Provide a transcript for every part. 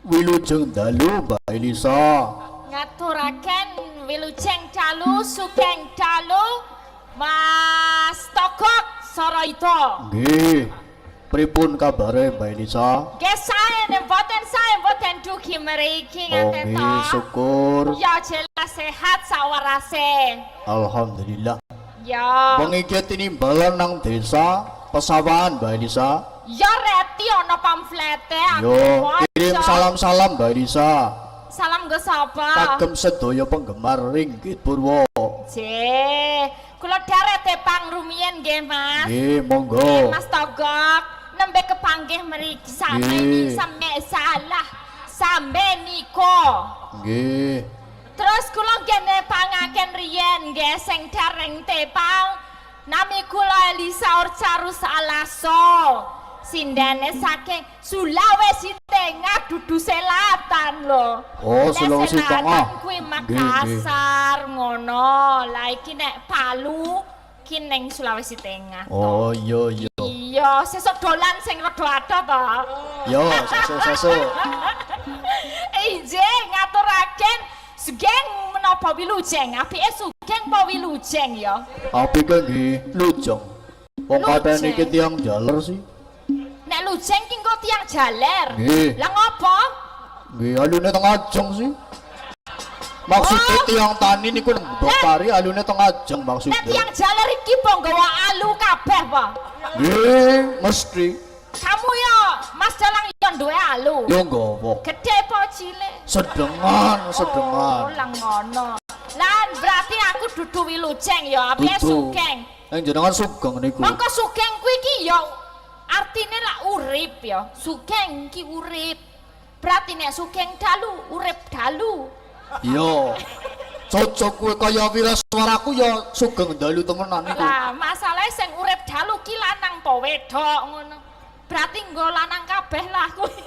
Wilujeng dalu Mbak Elisa. Ngaturaken wilujeng dalu sugeng dalu Mas Togok Saraita. Nggih. Pripun kabare Mbak Elisa? Nggih sae mboten dugi mriki ngaten to. Nggih, syukur. Ya jelas sehat sawarase. Alhamdulillah. Ya. Wong iki tinimbalan nang desa Pesawahan Mbak Elisa. Ya reti ana pamflete aku Yo, maca. kirim salam-salam Mbak Elisa. Salam ke sapa? Kagem sedaya penggemar Ringgit Purwo. Jeh, kula darete pangrumiyin nggih Mas. Nggih, monggo. Mas Togok nembe kepanggih mriki Nggih. sampe salah sampe niko. Nggih. Terus kula kene pangaken riyen nggih sing dereng tepang nami kula Elisa Orcarus Alaso. Sindane saking Sulawesi Tengah dudu selatan lho. Oh, Sulawesi Tengah. Kuwi Makassar ngono. Lah iki nek Palu ki ning Sulawesi Tengah. Oh, iya. Iya, sesuk dolan sing rada adoh to. Yo, sesuk. Injih ngaturaken sugeng menapa wilujeng. Apike sugeng apa wilujeng ya? Apike nggih lujeng. Wong kadang Lujeng. iki tiyang jaler sih. Nek lujeng ki engko tiyang jaler. Nggih. Lah ngopo? Nggih, alune teng Ajeng sih. Maksudnya tiyang tani niku nembok pari alune teng Ajeng Nek maksudnya. tiyang jaler iki po nggawa alu kabeh po. Nggih, mesti. Kamu ya Mas Dalang yo duwe alu. Yo nggawa. Gede po cilik? Sedengan. Oh, lah ngono. Lan berarti aku dudu wilujeng ya, apike Dudu. sugeng. Jenengan sugeng niku. Mongko sugeng kuwi iki ya artine lak urip ya. Sugeng ki urip. Berarti nek sugeng dalu urip dalu. Iya. Cocok kowe kaya wiraswaraku ya sugeng dalu temenan niku. Lah masalahe sing urip dalu ki lanang apa wedok ngono. Berarti nggo lanang kabeh lah kuwi.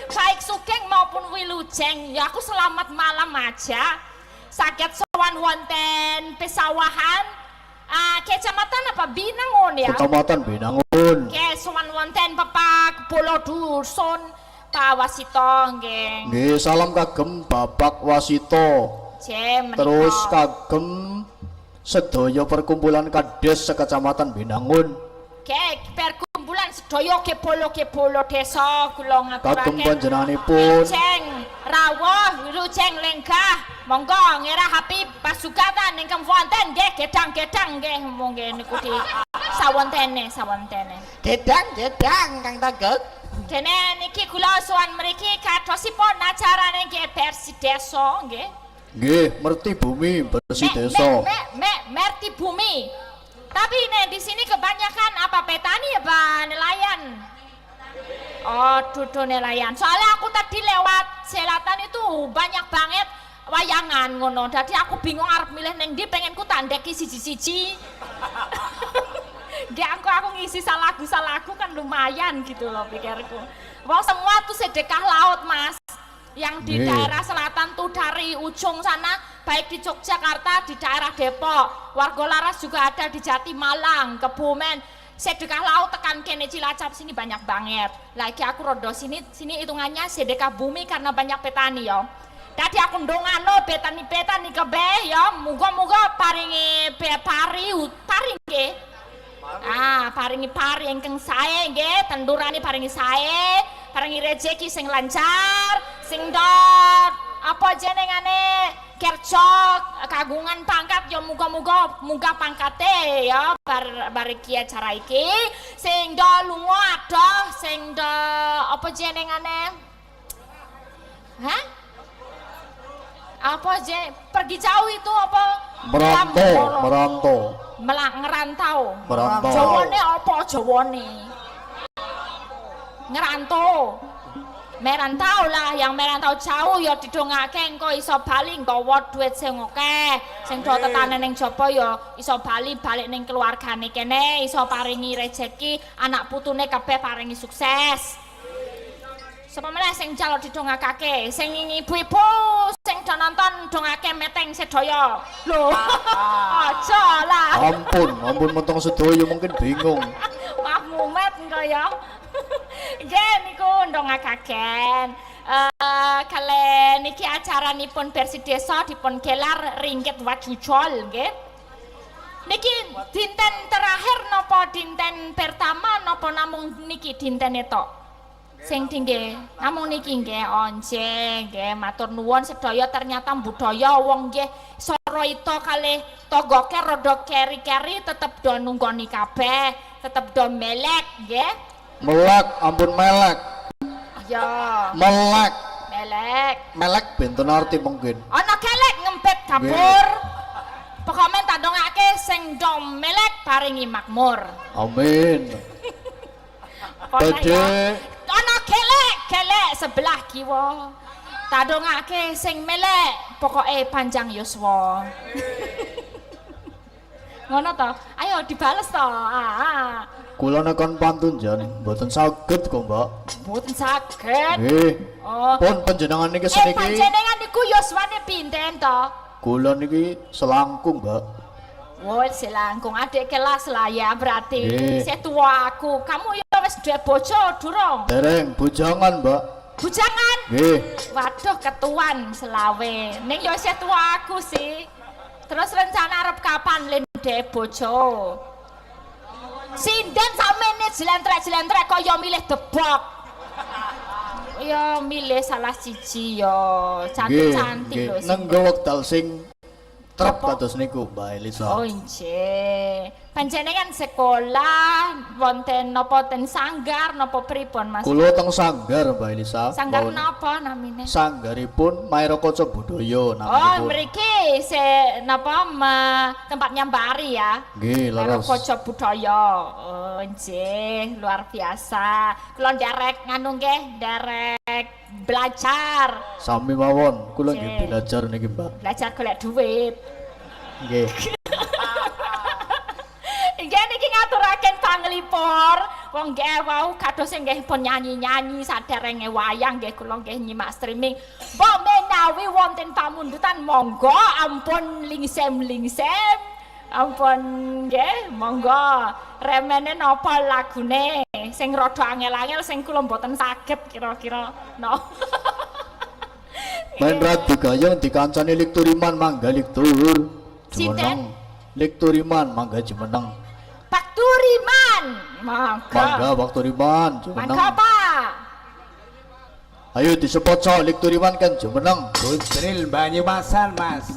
Baik sugeng maupun wilujeng ya aku selamat malam aja. Saged sowan wonten Pesawahan. Kecamatan apa Binangun ya? Kecamatan Binangun. Nggih, sowan wonten Bapak Bolo Dusun Pak Wasito nggih. Nggih, salam kagem Bapak Wasito. Terus kagem sedaya perkumpulan kades sekecamatan Binangun. Nggih, perkumpulan sedaya kepolo desa kula ngaturaken. Kagem panjenenganipun Wilujeng rawuh, wilujeng lenggah. Monggo ngira Habib pasugatan ingkang wonten nggih gedang-gedang nggih monggo niku di sawontene. Gedang Kang Togok. Dene niki kula sowan mriki kadosipun acarane nggih bersih desa nggih. nggih merti bumi bersih desa. Merti bumi. Tapi nih di sini kebanyakan apa petani ya Pak nelayan. Oh, dudu nelayan. Soalnya aku tadi lewat selatan itu banyak banget wayangan ngono. Jadi aku bingung arep milih neng ndi pengen ku tandeki siji-siji. Gak aku ngisi salagu kan lumayan gitu loh pikirku. Wah semua tuh sedekah laut Mas. Yang di daerah selatan tuh dari ujung sana, baik di Yogyakarta, di daerah Depok, Warga Laras juga ada di Jatimalang, Kebumen. Sedekah laut tekan kene Cilacap sini banyak banget. Lagi aku rodo sini hitungannya sedekah bumi karena banyak petani ya. Tadi aku ndongano petani kebeh ya, muga-muga paringi pari nggih. Paringi pari ingkang sae nggih, tendurane paringi sae, paringi rezeki sing lancar, sing dot apa jenengane kerja kagungan pangkat ya muga-muga munggah pangkate ya bar iki acara iki sing do lunga adoh sing do apa jenengane? Hah? Apa pergi jauh itu apa? Merantau. Ngerantau. Merantau. Jawane apa Jawane? Ngerantau. Merantau lah, yang merantau jauh ya didongake engko iso bali nggawa duit sing akeh. Sing do tetane ning jaba ya iso bali balik ning keluargane kene, iso paringi rejeki, anak putune kabeh paringi sukses. Sapa meneh sing jaluk didongakake, sing ibu-ibu sing do nonton dongake meteng sedaya. Lho, aja lah. Ampun mentong sedaya mungkin bingung. Maaf mumet engko ya. Nggih niku ndongakaken. Kale niki acaranipun Bersih Desa dipun gelar Ringgit Wajujol nggih. Niki dinten terakhir napa dinten pertama napa namung niki dintene tok? Sing tinggi namung niki nggih once nggih matur nuwun sedaya ternyata budaya wong nggih sora ito kalih togoke rada keri-keri tetep do nunggoni kabeh tetep do melek nggih. Melek, ampun melek. Ya. Melek. Melek benten arti mungkin. Ana kelek ngempet dapur. Pokoknya tak dongake sing dom melek paringi makmur. Amin. Pokoknya ana kelek sebelah kiwa. Tak dongake sing melek pokoke panjang yuswa. Ngono to? Ayo dibales to. Kula nekon pantun jan, mboten saged kok, Mbak. Mboten saged. Nggih. Oh. Pun panjenengan niki seniki. Panjenengan niku yuswane pinten to? Kula niki selangkung, Mbak. Oh, selangkung adik kelas lah ya berarti. Nggih. Saya tua aku. Kamu ya wis duwe bojo durung? Dereng bujangan, Mbak. Bujangan? Nggih. Waduh ketuan selawe. Ning yo saya tua aku sih. Terus rencana arep kapan len duwe bojo? Sinden samene jelentrek-jelentrek kaya milih debok. Ya milih salah siji yo. Cantik-cantik lho. Nenggo wekdal sing trep kados niku, Mbak Elisa. Oh nggih. Panjenengan sekolah wonten napa ten sanggar napa pripun Mas? Kula teng sanggar, Mbak Elisa. Sanggar Mawon. napa namine? Sanggaripun Mairakaca Budaya Oh, naminipun. mriki napa tempat nyambari ya. Nggih, leres. Mairakaca Budaya. Oh, nggih, luar biasa. Kula nderek nganu nggih, nderek belajar. Sami mawon, kula nggih Nggih. belajar niki, Mbak. Belajar golek duit. Nggih. Nggih niki ngaturaken panglipur. Wong nggih wau kados nggih pun nyanyi-nyanyi saderenge wayang nggih kula nggih nyimak streaming. Mbok menawi wonten pamundutan monggo ampun lingsem-lingsem. Ampun nggih monggo. Remene napa lagune sing rada angel-angel sing kula mboten saged kira-kira no. Main radu gayung dikancani Likturiman mangga liktur. Sinten? Likturiman mangga jumeneng. Pak Turiman. Mangga Likturiman jumeneng. Mangga Pak. Ayo disepot so Likturiman kan jumeneng. Butril Banyumasan, Mas.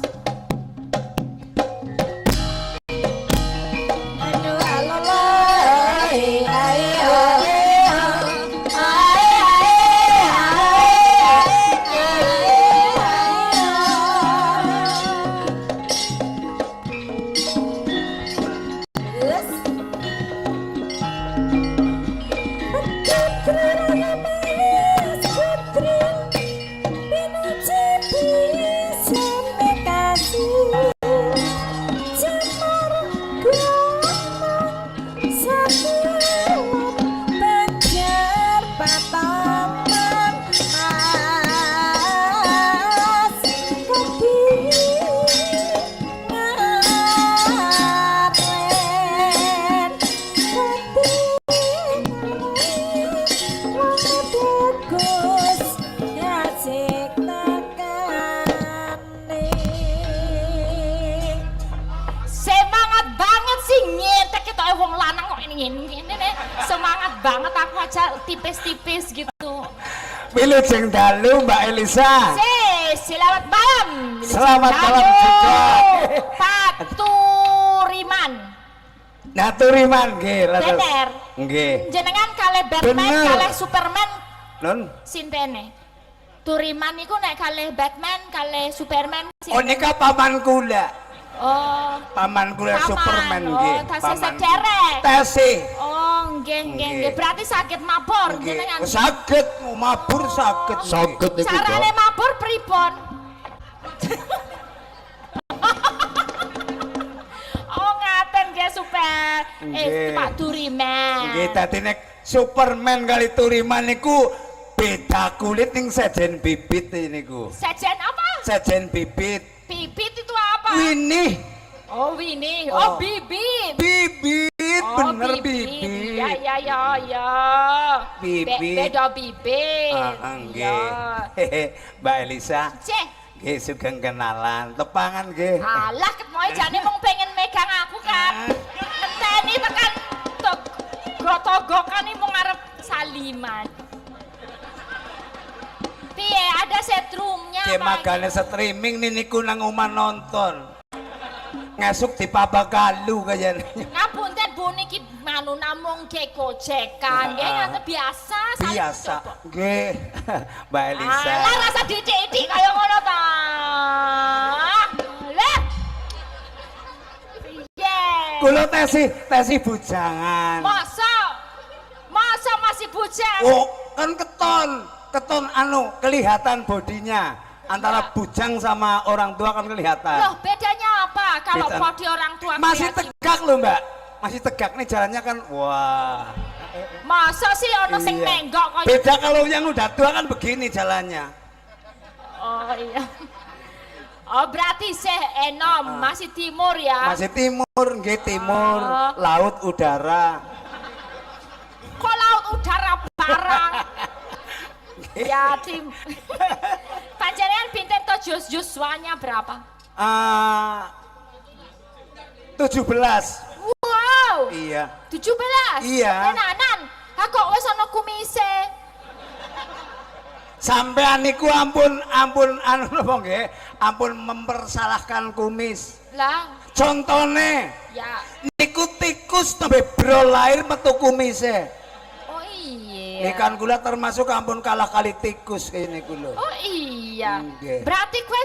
Semangat banget aku aja tipis-tipis gitu. Pilih sing dalu Mbak Elisa. Selamat malam. Selamat malam juga. Pak Turiman. Nah turiman nggih leres. Bener. Nggih. Jenengan kalih Batman, Bener. kalih Superman Nun. sintene. Turiman iku nek kalih Batman, kalih Superman Oh nika paman kula. Oh. Paman kula Paman. Superman Oh, nggih. tasih sederek. Tesih. Oh, nggih nggih nggih. Berarti sakit mabur Nggih. jenengan. Saged mabur saged. Saged niku, Carane Dok. mabur pripun? Oh, ngaten nggih super. Nggih. Pak Turiman. Nggih dadi nek Superman kali turiman niku beda kulit ning sejen bibit niku. Sejen apa? Sejen bibit. Bibit itu apa? Winih. Oh, Winnie. Oh. Oh, bibit. Bibit, Oh, bener bibit. bibit. Ya ya ya ya. Bibit. Beda bibit. Nggih. Hehe, Mbak Elisa. Cek. Nggih sugeng kenalan. Tepangan nggih. Alah, ketmoe jane mung pengen megang aku kan. Ngenteni tekan gotogokan iki mung arep saliman. Piye, ada setrumnya Nggih magane streaming niku nang omah nonton. Ngesuk dipabakalu kayane. Ngapunten Bu niki manu namung ge gojekan, nggih ngaten biasa. Biasa. Nggih. Mbak Elisa. Alah rasa didik-didik kaya ngono ta. Lah. Piye? Kula tesi bujangan. Masa masih bujang? Oh, kan keton anu kelihatan bodinya antara bujang sama orang tua kan kelihatan. Loh, bedanya apa kalau Beda. body orang tua Masih kelihatan? tegak loh Mbak, masih tegak nih jalannya kan. Wah. Masa sih ono sing Iya. menggok kaya Beda kalau yang udah tua kan begini jalannya. Oh iya. Oh berarti enom masih timur ya? Masih timur, nggih timur, Oh. laut udara. Kok laut udara barang? Ya tim. Panjenengan pinten to Joshua-nya berapa? 17. Wow. Iya. 17. Iya. Tenanan. Ha kok wis ana kumise? Sampean niku ampun anu napa nggih? Ampun mempersalahkan kumis. Lah, Contone ya. niku tikus nembe bro lahir metu kumise. Oh iya. Ikan kula termasuk ampun kalah kali tikus kene niku lho. Oh iya. Nggih. Berarti kowe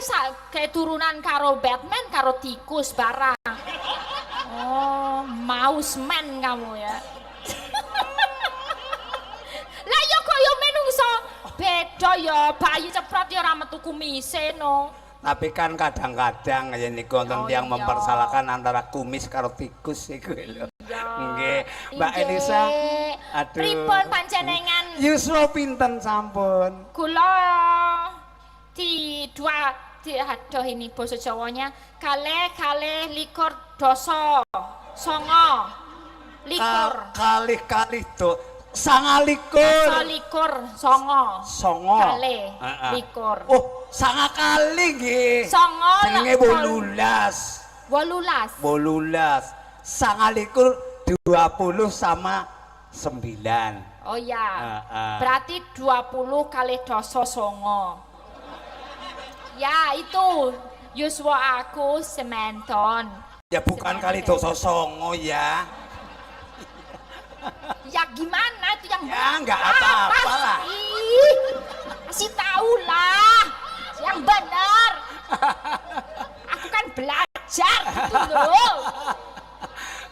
kayak turunan karo Batman karo tikus barang. Oh, Mouseman kamu ya. Lah yo koyo menungso. Beda ya, bayi ceprot ya ora metu kumise no. Tapi kan kadang-kadang ya niku wonten Oh, tiyang iya. mempersalahkan antara kumis karo tikus iku lho. Ya. Nggih, Mbak Nggih. Elisa. Aduh. Pripun panjenengan Yuswa pinten sampun? kula aduh ini bahasa Jawanya kalih likur doso songo likur Kalih-kalih do 29 likur songo songo. kalih Heeh. likur Oh, 9 kali nggih. songo Jenenge 18. 18 29 20 sama 9. oh ya Heeh. berarti 20 kali doso songo ya itu Yuswa aku sementon Ya bukan kali dosa songo ya. ya gimana itu yang Ya nggak apa-apa lah. Ih, kasih tahu lah yang benar. Aku kan belajar gitu loh.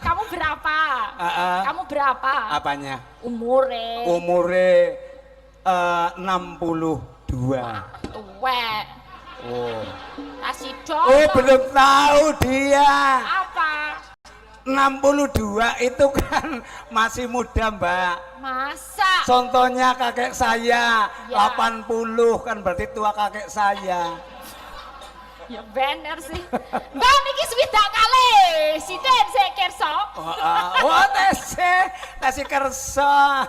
Kamu berapa? Kamu berapa? Apanya? Umure. 62. Tuwek. Oh. Kasih Oh, dong. belum tahu dia. Apa? 62 itu kan masih muda, Mbak. Masa? Contohnya kakek saya Ya. 80 kan berarti tua kakek saya. Ya bener sih. Mbak niki swidak kali. Siden saya kerso. Oh, tesi kersa.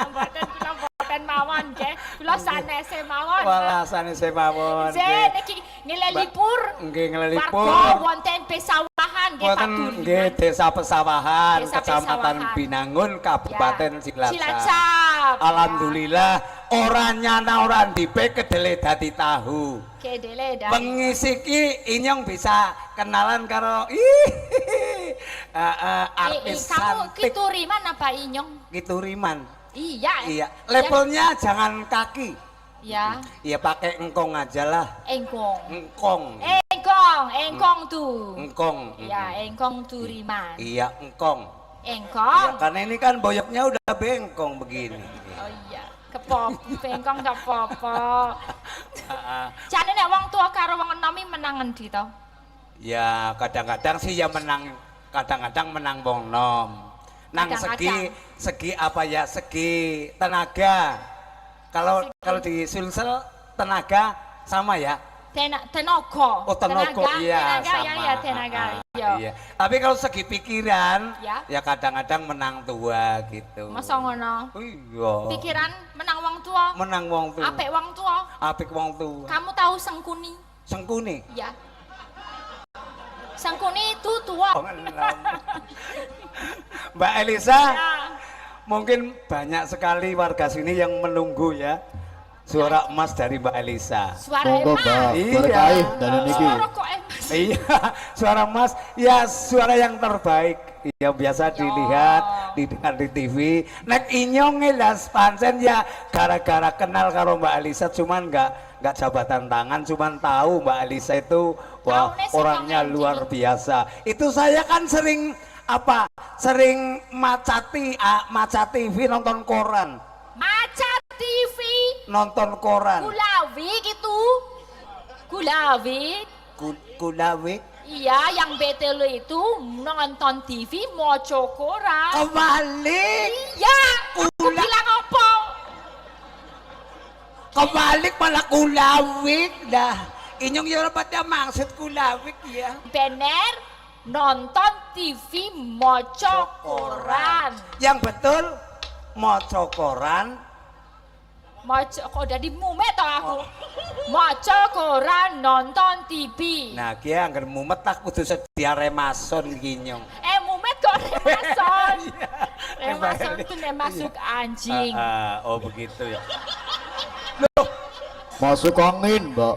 Mboten mawon nggih. Kula sanese mawon. Walasane semawon. Saya niki nilai libur. Nggih ngelipur. Warga wonten pesawahan nggih Pak Wonten Duri. nggih Desa Pesawahan, Desa Kecamatan Pesawahan. Binangun, Kabupaten Ya. Cilacap. Cilacap. Alhamdulillah orang nyana orang dipe kedele dadi tahu. Kedele dah. Pengisi ki inyong bisa kenalan karo artis kamu cantik. kituriman apa inyong? Kituriman. Iya. Iya, levelnya jangan kaki. Ya. Iya pakai engkong aja lah. Engkong. Engkong. Engkong tuh. Engkong. Ya, engkong turiman. Iya, engkong. Engkong. Ya, karena ini kan boyoknya udah bengkong begini. Oh iya, kepop, engkong kepopo. Jane nek wong tua karo wong enom iki menang endi to? Ya kadang-kadang sih ya menang, kadang-kadang menang wong nom. Nang segi apa ya, segi tenaga. Kalau di Sulsel tenaga sama ya. Tenaga. Oh tenaga, iya sama. Ya, tenaga. Iya. Tapi kalau segi pikiran, ya kadang-kadang menang tua gitu. Masa ngono? Iya. Pikiran menang wong tua. Menang wong tua. Apik wong tua. Apik wong tua. Kamu tahu Sengkuni? Sengkuni? Ya. Sengkuni itu tua. Oh, Mbak Elisa, Ya. mungkin banyak sekali warga sini yang menunggu ya suara emas dari Mbak Elisa. Suara Monggo emas. Mbak, Iya. berkaih dan niki. Suara kok emas. Iya, suara emas, ya suara yang terbaik. Ya biasa dilihat, didengar di TV. Nek inyong las pancen ya gara-gara kenal karo Mbak Elisa, cuman nggak jabatan tangan, cuman tahu Mbak Elisa itu wah orangnya luar biasa. Itu saya kan sering maca TV nonton koran. Maca TV. Nonton koran. Kulawik itu. Kulawik. Kulawik. Iya, yang betul itu nonton TV moco koran. Kebalik. Iya, aku bilang apa? Kebalik malah kulawik dah. Inyong ya pada maksud kulawik ya. Bener, nonton TV moco koran. Yang betul moco koran. Moco kok jadi mumet toh aku. Moco koran nonton TV. Nah, kia anggar mumet tak kudu sedia remason ginyong. Mumet kok remason. Iya. Remason itu masuk anjing. Oh begitu ya. Masuk angin, Mbak.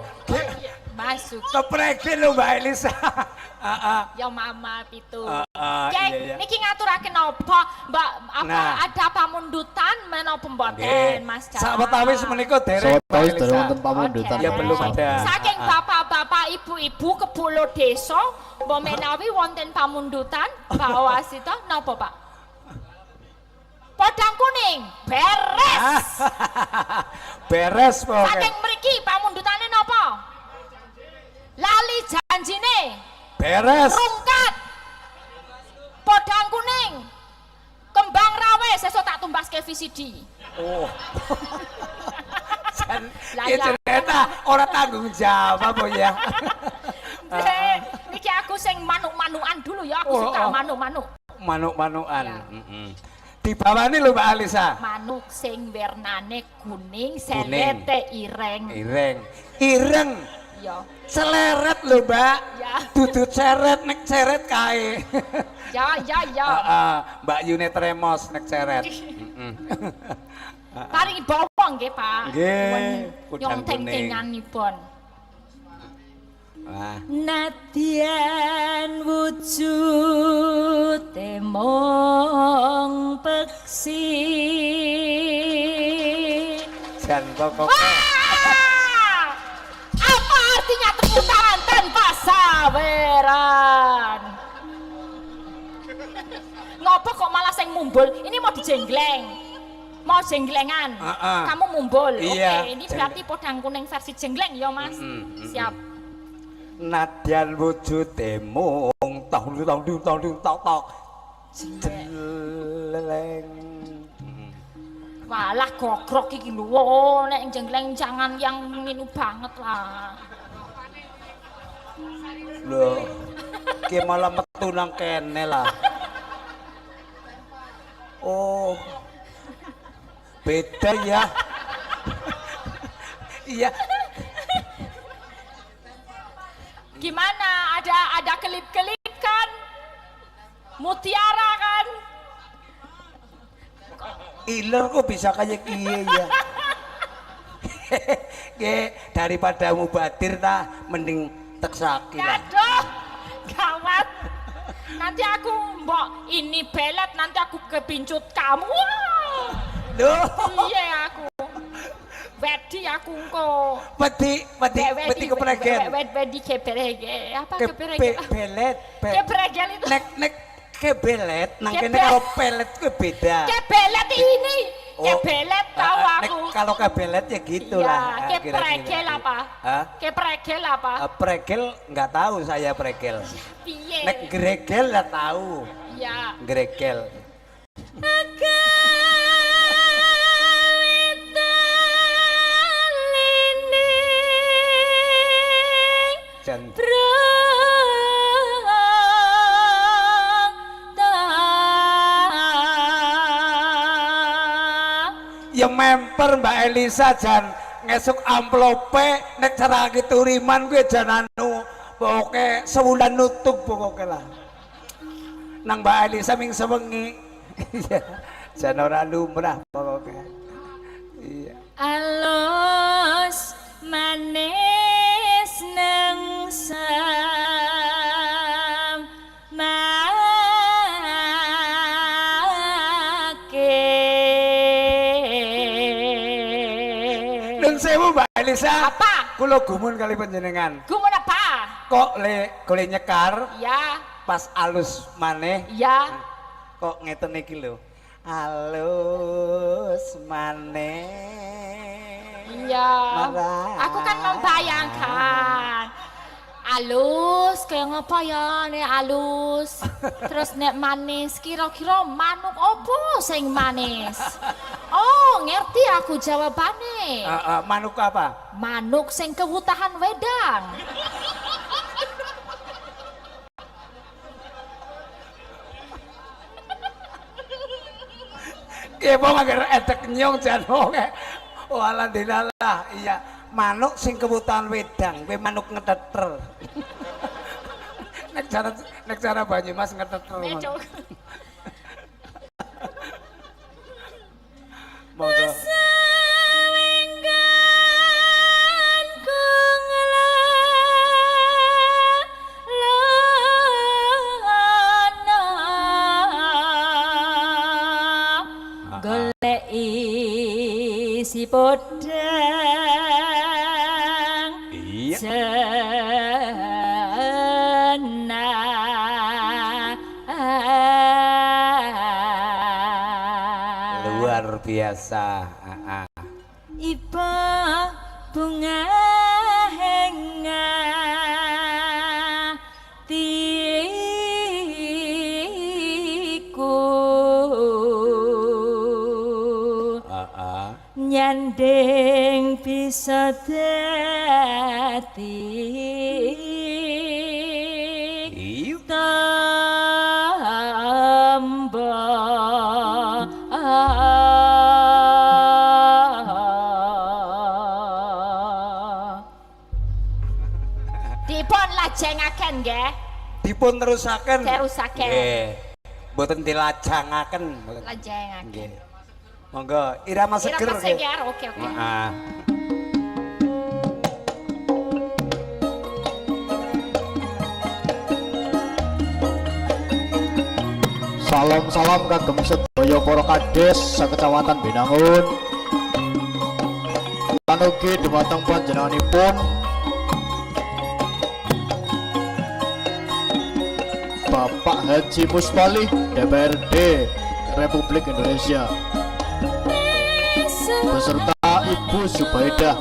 Masuk. Kepreke lo Mbak Elisa. Ya mama itu. Iya. Niki ngaturaken apa? Mbak apa Nah. ada pamundutan menapa mboten Mas Jaka? Sawetawis menika dereng. Sawetawis dari wonten pamundutan. Ya belum ada. Saking bapak-bapak, ibu-ibu kepulauan desa, mbok menawi wonten pamundutan, bawa sita napa, Pak? Podang kuning, beres. Beres pokoknya. Saking mriki pamundutane napa? Lali janjine. Beres. Rungkat. Podang kuning. Kembang rawe sesuk tak tumbaske VCD. Oh. Lah, Ya ternyata orang tanggung jawab apa ya. Niki aku sing manuk-manukan dulu ya, aku Oh, suka oh. manuk-manuk. Manuk-manukan. Ya. Di bawah ini lho Mbak Alisa. Manuk sing wernane kuning, selete ireng. Ireng. Ya. Seleret lho Mbak. Ya. Dudu ceret nek ceret kae. Ya. Mbak Yune Tremos nek ceret. Paringi bawang nggih, Pak. Nggih, kudang Nyong teng-tenganipun. Wah. Nadyan wujud temong peksi. Jan kok. Apa artinya tepuk tangan tanpa saweran? Ngopo kok malah sing mumbul? Ini mau dijenggleng. Mau jengglengan. Kamu mumbul. Iya, Oke, ini berarti podang kuning versi jenggleng ya, Mas. Siap. Nadyan wujude mung tok jeleng. Walah gogrok iki lho, nek jenggleng jangan yang nginu banget lah. Lho, ki malah metu nang kene lah. Oh. Beda ya. Iya. Gimana? Ada kelip-kelip kan? Mutiara kan? Iler kok bisa kayak kiye ya. Daripada mubadir ta mending teksaki lah. Aduh, gawat. Nanti aku mbok ini belet, nanti aku kepincut kamu. Wah. Duh. Iya aku. Wedi aku engko. Wedi kepreget. Wedi kepreget. Apa kepreget? Kebelet. Kepreget itu. Nek kebelet nang kene karo pelet ku beda. Kebelet ini. Oh. Kebelet tahu aku. Kalau kebelet ya gitulah. Iya, kepregel apa? Hah? Kepregel apa? Pregel nggak tahu saya pregel. Piye? Nek gregel ya tahu. Iya. Gregel. Jan. Ya memper Mbak Elisa jan ngesuk amplope nek cara turiman gue jan anu pokoke sebulan nutup pokoke lah nang Mbak Elisa ming sewengi jan ora lumrah pokoke iya alus manis neng sam sewu Mbak Elisa. Apa? Kula gumun kali panjenengan. Gumun apa? Kok golek nyekar? Ya. Pas alus maneh. Ya. Kok ngeten iki lho. Alus maneh. Iya. Aku kan membayangkan. Alus kayak ngapa ya nek alus. Terus nek manis kira-kira manuk opo sing manis? Oh, ngerti aku jawabane. Manuk apa? Manuk sing kewutahan wedang. Iya, mau ngger etek nyong jan wonge. Oh, alhamdulillah. Iya, manuk sing kewutahan wedang, kowe manuk ngeteter. nek cara Banyumas ngeteter. Monggo. Golek isi podang Iya. Luar biasa. Iba bunga henga tiku nyandeng bisa dadi dipun lajengaken nggih. Dipun terusaken. Terusaken. Nggih. Mboten dilajangaken. Lajengaken. Nggih. Monggo irama seger. Irama seger, oke. Heeh. Salam-salam kagem sedaya para kades sakecamatan Binangun. Lan ugi dhumateng panjenenganipun Bapak Haji Muspali DPRD Republik Indonesia beserta Ibu Zubaidah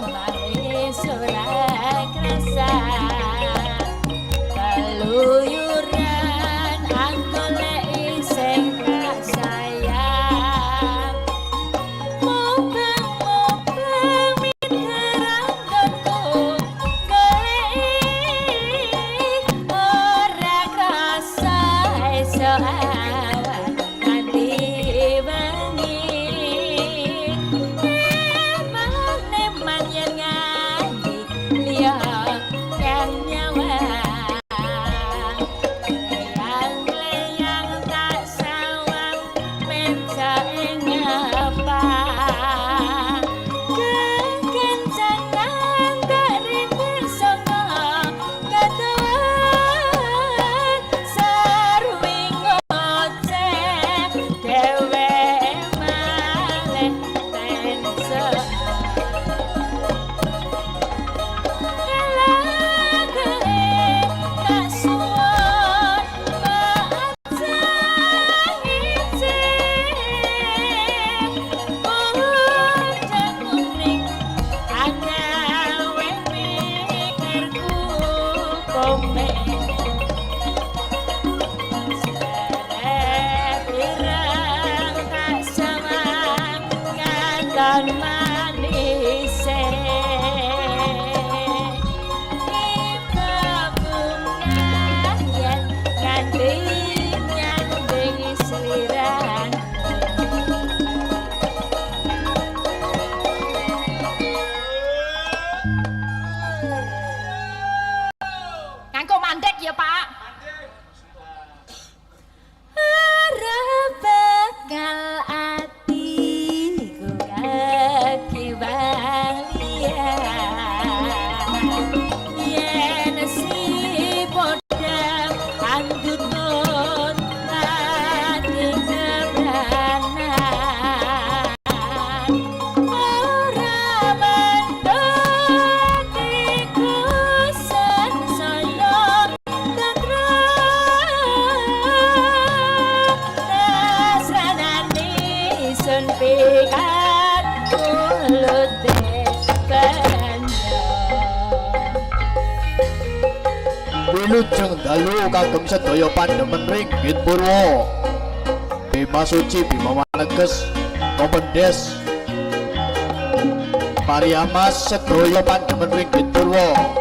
Nganggo mandek ya, Pak. Bakal atiku kaki balian yen si podang andutun lagi kebranan ora mendatiku sensaya sun pikat mulut Wilujeng dalu kagem sedaya pandemen ringgit purwa Bima Suci Bima Waneges Kompendes Pariamas sedaya pandemen ringgit purwa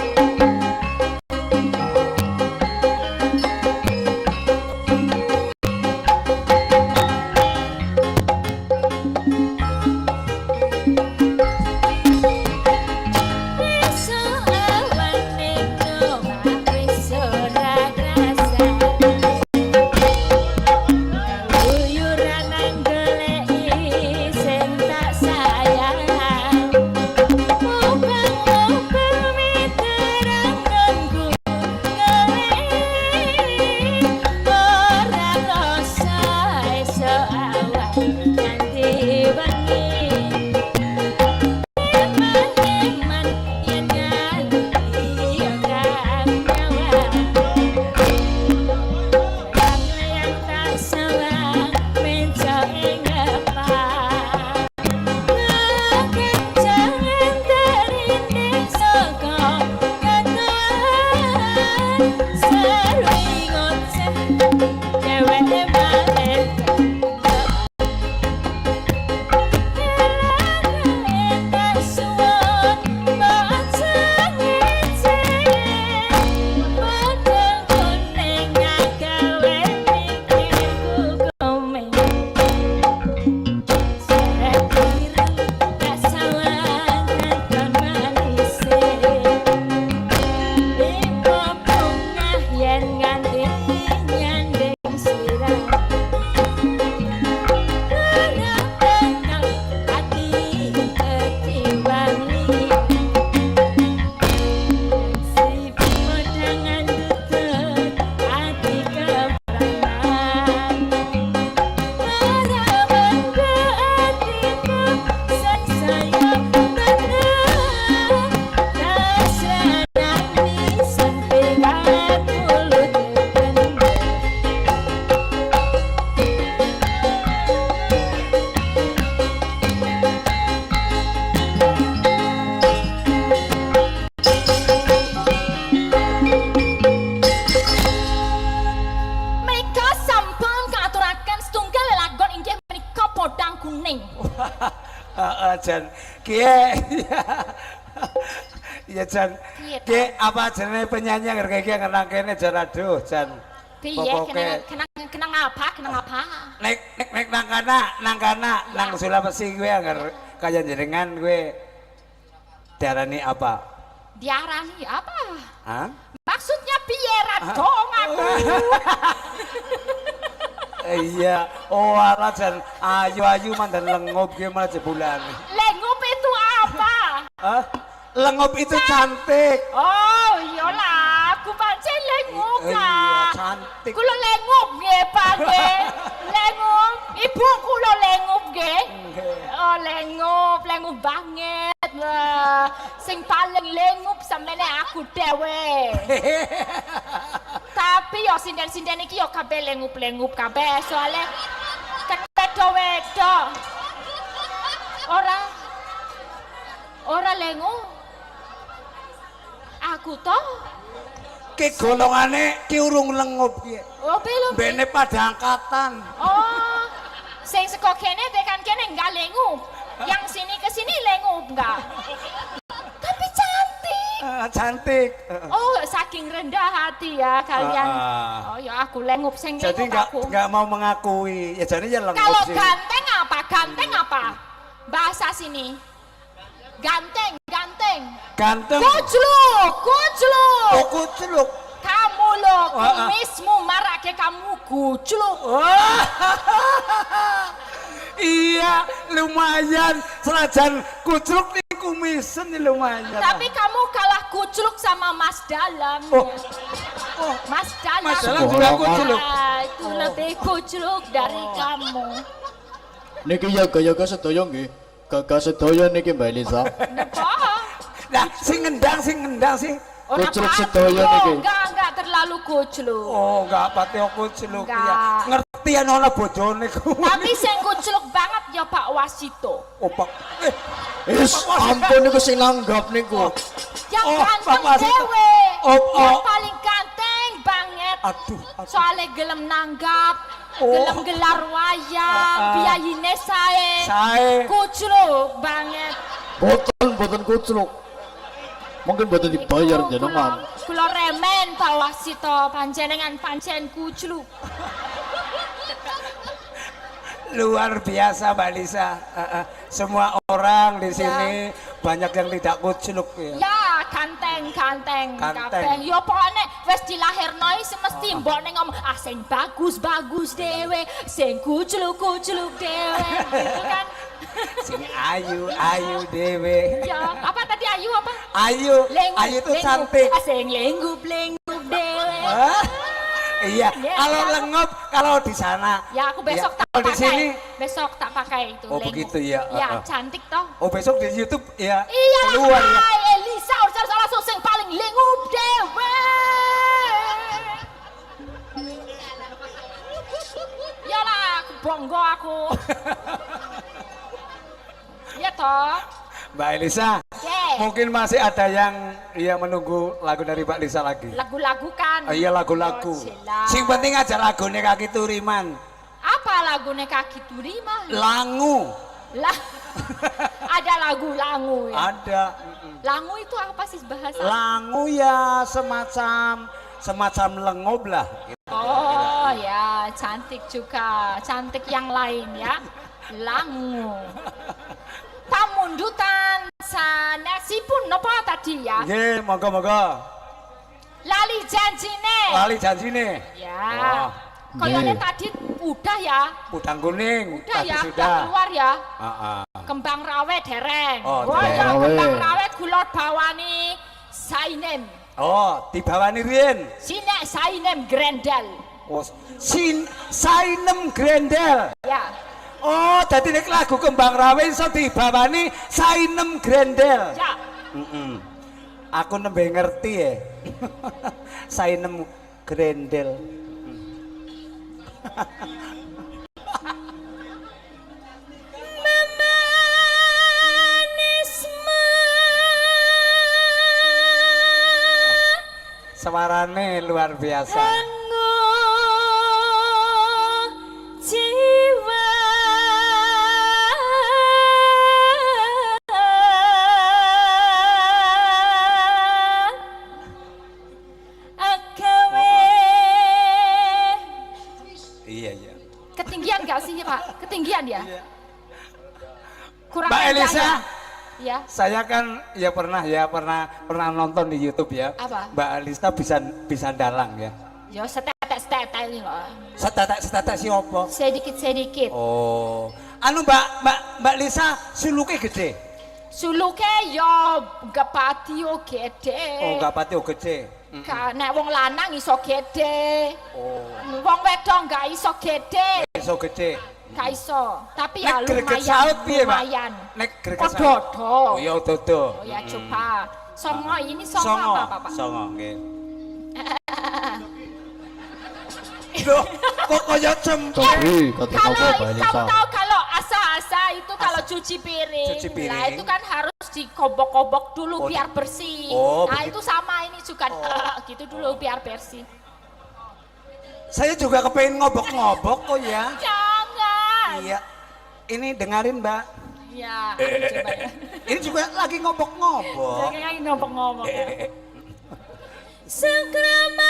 Jan Kie iya Jan Kie apa jenenge penyanyi yang kayak ngenang kene Jan aduh Jan piye kenang apa nek nang Sulawesi gue agar kaya jenengan gue diarani apa Hah? Maksudnya piye radong aku iya, oh ala Jan ayu-ayu mandan lengup gimana jebulan. Lengup itu apa? Hah? Lengup itu cantik. Oh iyalah, aku pancen lengup lah. Iya, cantik. Kulo lengup nggih, Pak nggih. Lengup, ibu kulo lengup nggih. Oh, lengup banget. Sing paling lengup samene aku dhewe. Tapi yo sinden-sinden iki yo kabeh lengup-lengup kabeh soalnya kan wedo-wedo. Ora lengup. Aku toh Ki golongane ki urung lengup ki. oh belum. Bene pada angkatan. Oh, sing seko kene tekan kene enggak lengup. Yang sini ke sini lengup enggak. Tapi cantik. Cantik. Oh, saking rendah hati ya kalian. Oh, ya aku lengup sing Jadi lengup aku. nggak mau mengakui. Ya jadi ya lengup Kalau sih. ganteng apa? Ganteng apa? Bahasa sini. Ganteng. Ganteng. Kucluk. Oh, kucluk. Kamu lo kumismu marake kamu kucluk. Wah. Iya, lumayan. Selajan kucluk nih kumisen nih lumayan. Tapi kamu kalah kucluk sama Mas Dalam. Mas Dalam. Mas Dalam juga kucluk. Itu lebih kucluk dari kamu. Niki yaga-yaga sedaya nggih. Gaga sedaya niki Mbak Elisa. Napa? Nah, sing ngendang sih. Ora Kucluk pati sedaya kok. niki. Enggak terlalu kucluk. Oh, enggak pati kucluk ya. Enggak. Ngerti ya ana bojone ku. Tapi sing kucluk banget ya Pak Wasito. Oh, Pak. Ampun niku sing nanggap niku. Yang Oh, ganteng Pak Wasito. dewe. Oh. Yang paling ganteng banget. Aduh. Soalnya gelem nanggap, Oh. gelem gelar wayang, biayine sae. Kucluk banget. Boten kucluk. Mungkin boten dibayar jenengan. Kula remen Pak Wasito, panjenengan pancen kucluk. Luar biasa Mbak Lisa. Semua orang di sini banyak yang tidak kucluk ya. Ya, ganteng kabeh. Yo pokoknya wis dilahirno iki mesti mbokne ngomong sing bagus dhewe, sing kucluk dewe gitu kan. Sing ayu dewe. Ya, apa tadi ayu apa? Ayu itu cantik. Sing lengup dewe. Iya, Ya, kalau ya. lengup kalau di sana. Ya, aku besok Ya, tak kalau di pakai. sini. Besok tak pakai itu Oh, lengup. begitu ya. Ya, cantik toh. Oh, besok di YouTube ya. Iya keluar ya. lah, Elisa harus langsung sing paling lengup dewe. Ya lah, aku bonggo aku. Ya toh. Mbak Elisa, Oke. mungkin masih ada yang menunggu lagu dari Mbak Lisa lagi. Lagu-lagu kan. Oh, iya lagu-lagu. Oh, jelas. Sing penting aja lagunya kaki turiman. Apa lagunya kaki turima? Langu. Lah. Ada lagu langu ya. Ada. Langu itu apa sih bahasa? Langu ya semacam lengob lah. Oh ya, cantik juga. Cantik yang lain ya. Langu. Pamundutan sanesipun napa tadi ya? Nggih, monggo-monggo. Lali janjine. Lali janjine. Ya. Kayaknya tadi udah ya. Udang kuning. Udah tadi ya, sudah. udah keluar ya. Ah. Kembang rawe dereng. Oh, Wah, ya dereng. kembang rawe kulot bawani sainem. Oh, dibawani riyen. Sinek sainem grendel. Oh, Sainem Grendel. Ya. Oh, jadi nek lagu Kembang Rawe iso dibawani Sainem Grendel. Ya. Aku nembe ngerti ya. Sainem Grendel. Suarane luar biasa. Jiwa agawe. Iya. Ketinggian gak sih Pak? Ketinggian ya? Kurang Mbak enak Elisa, ya? saya kan pernah nonton di YouTube ya. Apa? Mbak Elisa bisa dalang ya. Ya setetek ini loh. Setetek siapa? Sedikit. Oh, anu Mbak Lisa suluke gede. Suluke yo gak pati yo gede. Oh, enggak pati gede. Nek wong lanang iso gede. Oh, Wong wedok gak iso gede. iso gede. Gak iso, tapi ya Nek greget lumayan, saut piye, Pak? lumayan. Nek greget saut. Kododo. Oh ya dodo. Oh ya coba. Songo ini songo apa Pak? Songo nggih. Loh, kok kaya cempol? Sobri, kata Kalau apa banyak kamu sah. tahu kalau asa-asa itu kalau cuci piring, Cuci piring. nah itu kan harus dikobok-kobok dulu biar bersih. Oh, Nah begitu. itu sama ini juga gitu dulu biar bersih. Saya juga kepengen ngobok-ngobok kok ya. Jangan. Iya. Ini dengerin, Mbak. Ya, coba ya. Ini juga lagi ngobok-ngobok. Jangan ngomong-ngomong. Sekramang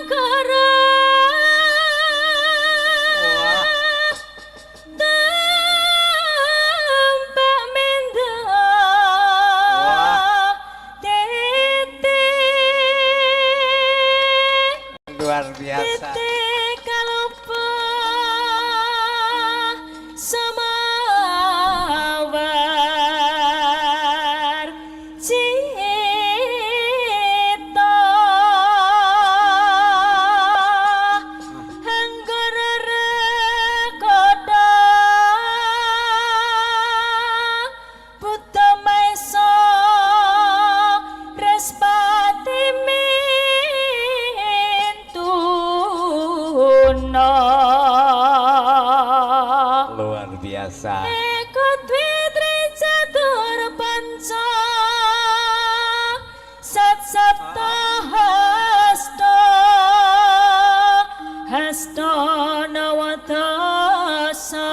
kara Wah. tampak mendah Wah. titik Luar biasa. titik kalupa samawar cita anggur rekoda buta maiso respati mintuna Luar biasa. Eko dwitri catur panca sat sapta hasta hasta nawatasa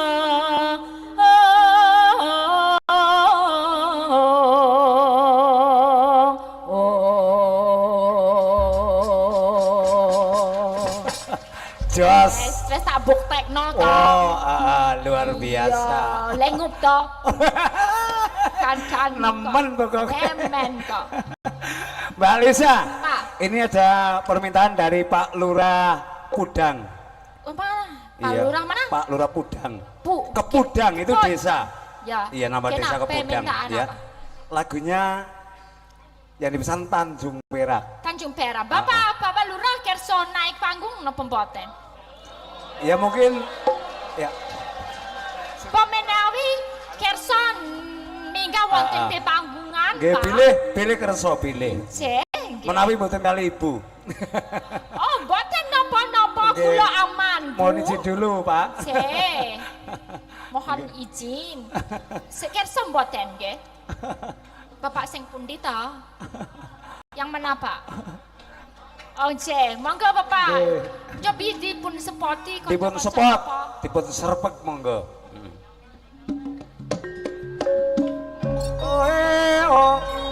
Jos. Wes tak buktekno to. Oh, luar biasa. Iya, lengup to. Kan Nemen pokoknya. Nemen kok. Mbak Lisa, Pak. ini ada permintaan dari Pak Lurah Pudang. Oh, mana? Pak Iya, Lurah mana? Pak Lurah Pudang. Bu. Kepudang itu Kepud. desa. Ya. Iya, nama desa Kenapa Kepudang. permintaan Ya. apa? Lagunya yang dipesan Tanjung Perak. Tanjung Perak. Bapak Lurah kerso naik panggung napa mboten? Ya mungkin ya Pemenawi kerso mingga wonten te panggungan. nggih Pak. pilih kersa pilih. Cek. nggih. Menawi mboten kali Ibu. Oh, mboten napa-napa Nggih. kula aman, Bu. Mohon izin dulu, Pak. Cek. Mohon izin. Sekerso mboten nggih. Bapak sing pundi to? Yang mana, Pak? Oh, cek. Monggo, Bapak. Nggih. Nyobi dipun sepoti Dipun kanca-kanca sepot, Bapak. dipun serpek monggo. Oe o,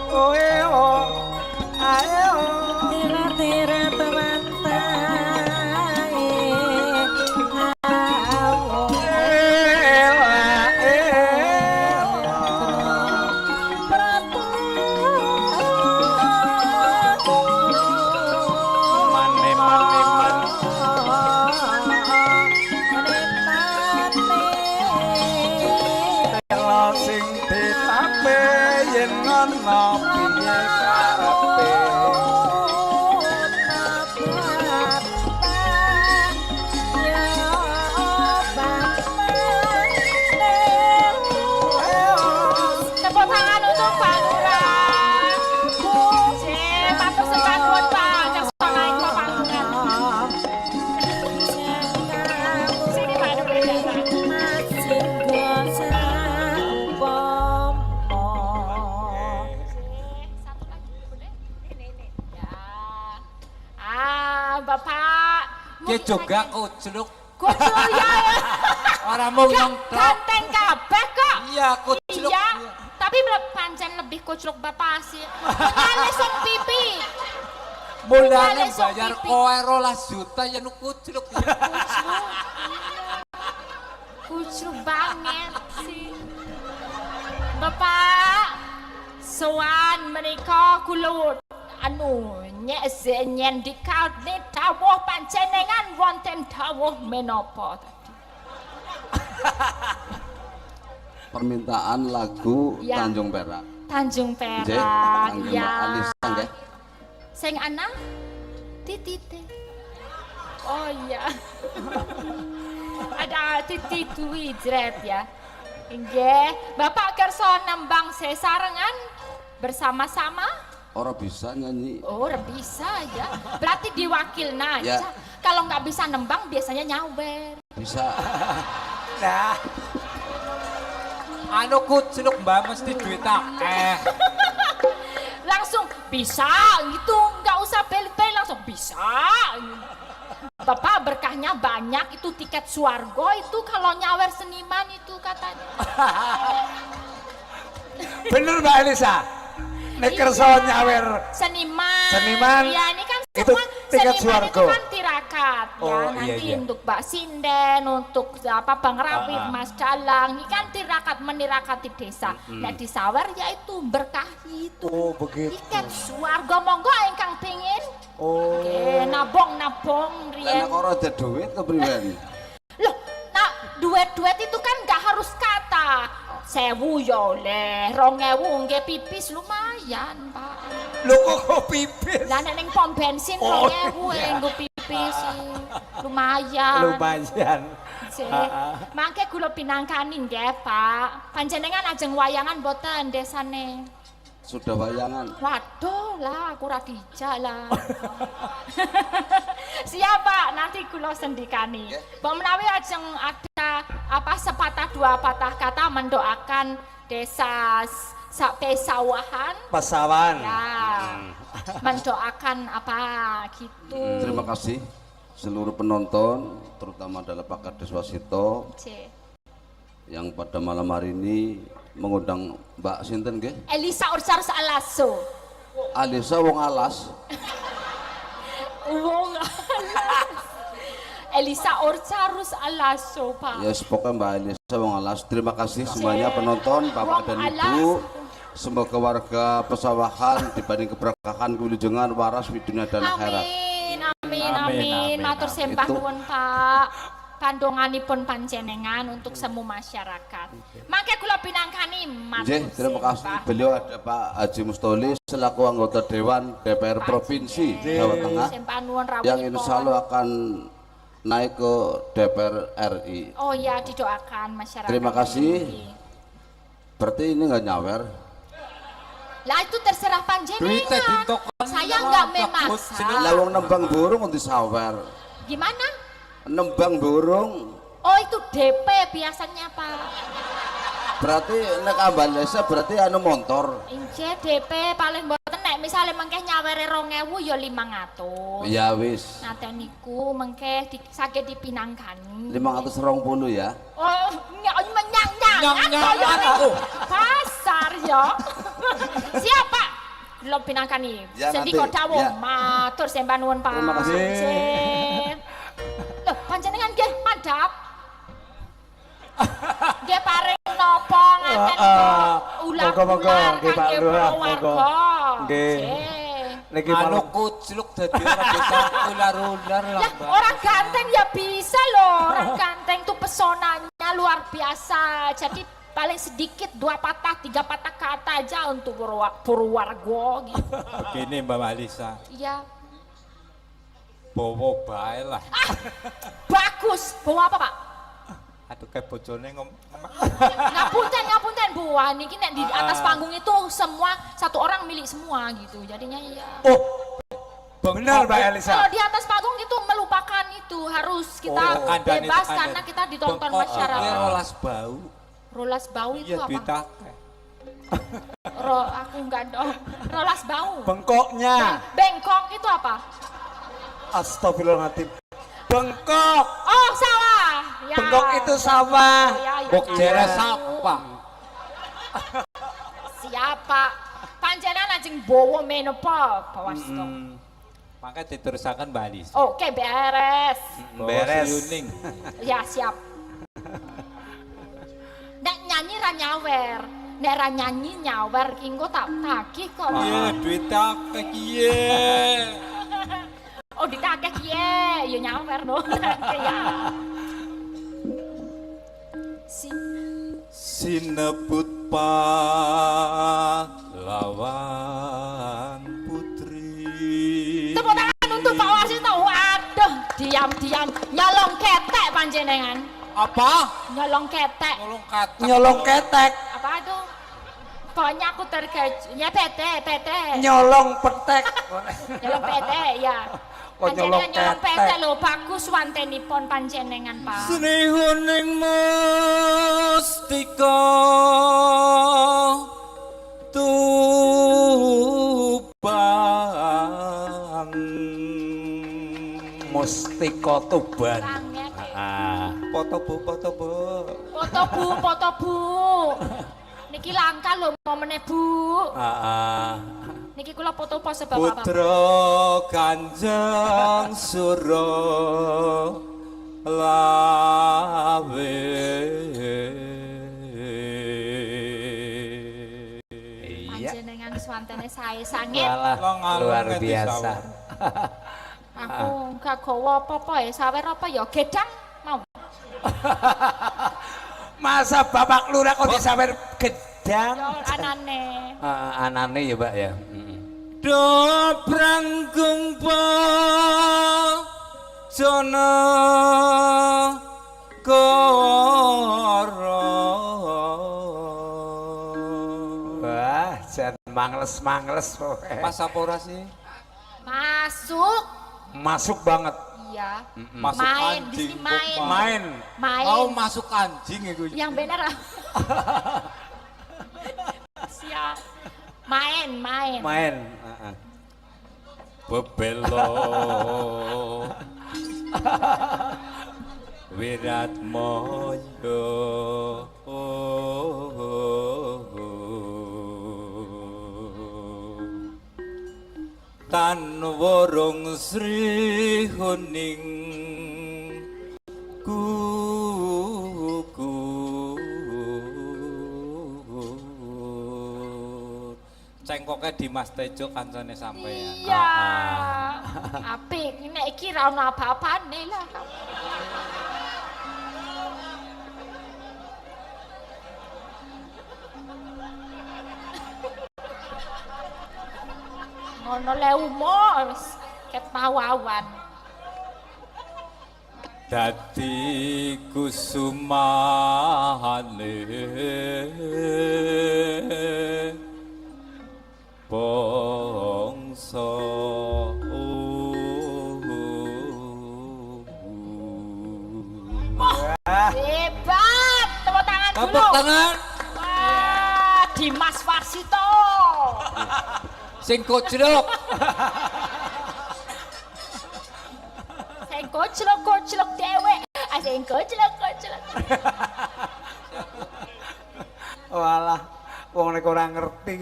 oe o, ae o. Tira-tira Mane mane man. Telo sing ditape yen ana piye karepe. Tepuk tangan untuk Pak Lurah. Cek, matur sembah nuwun Pak. Kersa naik ke panggungan. Sini Pak, ada perjalanan. Satu lagi, boleh? Ini. Ya. Bapak. Ki mungkin juga lagi- kucluk. Kucluk ya. Ora mung Gak nyong tok. ganteng kabeh kok. Iya, kucluk. Iya, tapi pancen lebih kucluk bapak sih. Nyale song pipi. Mulane Mulane sok bayar pipi. kowe 12 juta ya nu kucluk. Kucluk. Kucluk banget sih. Bapak, sowan menika kula anu nyen dikaune dawuh panjenengan wonten dawuh menapa tadi? Permintaan lagu Ya. Tanjung Perak. Tanjung Nggih, Perak. kangge Ya. Mbak Alisa nggih. Sing ana titite. Oh iya. Ada tititui jret ya. Nggih, Bapak kersa nembang sesarengan bersama-sama? Orang bisa nyanyi. Oh, bisa ya. Berarti diwakilna aja. Ya. Kalau nggak bisa nembang biasanya nyawer. Bisa. Nah, Anu kucluk mbak mesti duit akeh. Langsung bisa gitu, nggak usah beli-beli langsung bisa. Bapak berkahnya banyak, itu tiket suargo itu kalau nyawer seniman itu katanya. bener Mbak Elisa. Nek kerso nyawer Seniman. Ya ini kan itu semua tiket seniman suargo. itu kan tirakat ya. Oh, Nanti iya. untuk Mbak Sinden, untuk apa Bang Rapid, Ah. Mas Dalang, ini kan tirakat menirakati desa. Nek disawer ya itu berkah itu. Oh, begitu. Tiket suargo monggo ingkang pengin. Oh. Nabung Lah nek riyen. ora ada duit kepriwen? Loh, nah duet-duet itu kan nggak harus kata. 1000 ya oleh, 2000 nggih pipis lumayan, Pak. Lho kok pipis? Lah nek ning pom bensin Oh, 2000 iya. nggo pipis lumayan. Lumayan. Sih. Ah, ah. Mangke kula pinangkani nggih, Pak. Panjenengan ajeng wayangan boten desane. Sudah wayangan. Waduh lah, aku ora dijak lah. Siap Pak, nanti kula sendikani. Mbok menawi ajeng ada apa sepatah dua patah kata mendoakan desa pesawahan. Pasawan. Ya, mendoakan apa gitu. Terima kasih seluruh penonton, terutama adalah Pak Kades Wasito C. yang pada malam hari ini mengundang Mbak Sinten nggih? Elisa Urcarus Alaso. Alisa wong alas. Wong alas. Elisa Urcarus Alaso, Pak. Ya pokoknya Mbak Alisa wong alas. Terima kasih semuanya penonton, Bapak Wong dan alas. Ibu. Semoga warga pesawahan dibanding keberkahan kewilujengan waras di dunia dan akhirat. Amin, amin, Amin, amin. amin, Matur amin. sembah Itu. nuwun, Pak. Pandonganipun panjenengan untuk semua masyarakat. Mangke kula pinangkani matur Nggih, terima kasih. sembah. Beliau ada Pak Haji Mustoli selaku anggota Dewan DPR Provinsi Jawa Tengah Sembah nuwun yang rawuhipun. insya Allah akan naik ke DPR RI. Oh ya, didoakan masyarakat. Terima kasih. ini. Berarti ini nggak nyawer. Lah itu terserah Duitnya panjenengan. ditokon. Saya nggak memaksa. Lawang nembang burung untuk sawer. Gimana? Nembang burung Oh itu DP biasanya, Pak. berarti nek ambalesa berarti anu motor. Inje DP paling mboten nek misale mengke nyawere 2000 ya 500. Ya wis. Ngaten niku mengke saged dipinangkani. 520 ya. Oh, menyang-nyang. Nyang-nyangan aku. Pasar ya. Siapa? Belum pinangkani. Ya, Sendika nanti. dawuh. Ya. Matur sembah nuwun, Pak. Terima kasih. Nggih. Loh, panjenengan nggih madhap. Nggih paring napa ngaten ulah Monggo-monggo, nggih, Pak Lurah, monggo. Nggih. Nggih. Niki Anu malu. kucluk dadi ora bisa ular-ular lah Lah mbak. orang ganteng ya bisa loh. Orang ganteng tuh pesonanya luar biasa. Jadi paling sedikit 2 patah 3 patah kata aja untuk Purwargo gitu. Begini Mbak Alisa, Iya. bawa bae lah. Bagus. Bawa apa, Pak? Aduh kayak bojone Ngapunten Bu. Wah, niki nek di atas panggung itu semua satu orang milik semua gitu. Jadinya ya. Oh. Benar Mbak Elisa. Kalau di atas panggung itu melupakan itu harus kita Kandani, bebas kandani. karena kita ditonton Bengkok, masyarakat. rolas bau. Rolas bau itu Iya duit apa? akeh. Aku enggak dong. Rolas bau. Bengkoknya. Bengkok itu apa? Astagfirullahaladzim. Bengkok. Oh, sawah. Ya. Bengkok itu sawah. Oh, ya, ya, Bok ya. jeres apa? Siapa? Panjenengan ajeng bawa menapa, Pawasto? Makanya diterusakan Mbak Alisa. Oke, beres. Bawa Beres. Yuning. Ya, siap. Nek nyanyi ra nyawer. Nek ra nyanyi nyawer ki engko tak tagih kok. Iya duit akeh kiye. Oh, ditakeh kiye, ya nyawer no. Ya. Sinebut pahlawan putri. Tepuk tangan untuk Pak Warsito. Waduh, diam-diam nyolong ketek panjenengan. Apa? Nyolong ketek. Tolong kata. Nyolong ketek, Apa itu? Pokoknya aku tergaji. Ya PT. nyolong petek. Nyolong PT ya. Kok nyolong Nyolong PT ketek? lho bagus wantenipun panjenengan, Pak. Srihuning mustika Tuban. Mustika Tuban. Sanget. Foto bu. Foto Bu. Niki langka lho momene Bu. Niki kula foto pas sebab apa? Putra Kanjeng Suro lawe. Iya. Panjenengan swantene sae sanget. Walah, luar biasa. Aku gak gawa apa-apa ya, sawer apa ya gedang mau. Masa Bapak Lurah kok disawer gedang? Yo anane. Anane ya, Mbak ya. Dobrang gumpa jana koro. Wah, jan mangles-mangles pokoke. Pas apa ora sih? Masuk. Masuk banget. Iya. Masuk Main di anjing. sini main. Main. Main. Mau masuk anjing iku. Yang bener. Siap. Main. Main. Bebelo Wirat Moyo Tan Worong Sri Huning Kuku cengkoknya di Mas Tejo kancane sampeyan. Iya. Apik, nek iki ra ono apa-apane lah. Ngono le umur ketawawan. Dadi kusumane bangsa Hebat, tepuk tangan dulu. tepuk tangan Wah, Dimas Varsito. sing koclok Sing koclok dewek. Sing koclok. Walah, wong nek ora ngerti.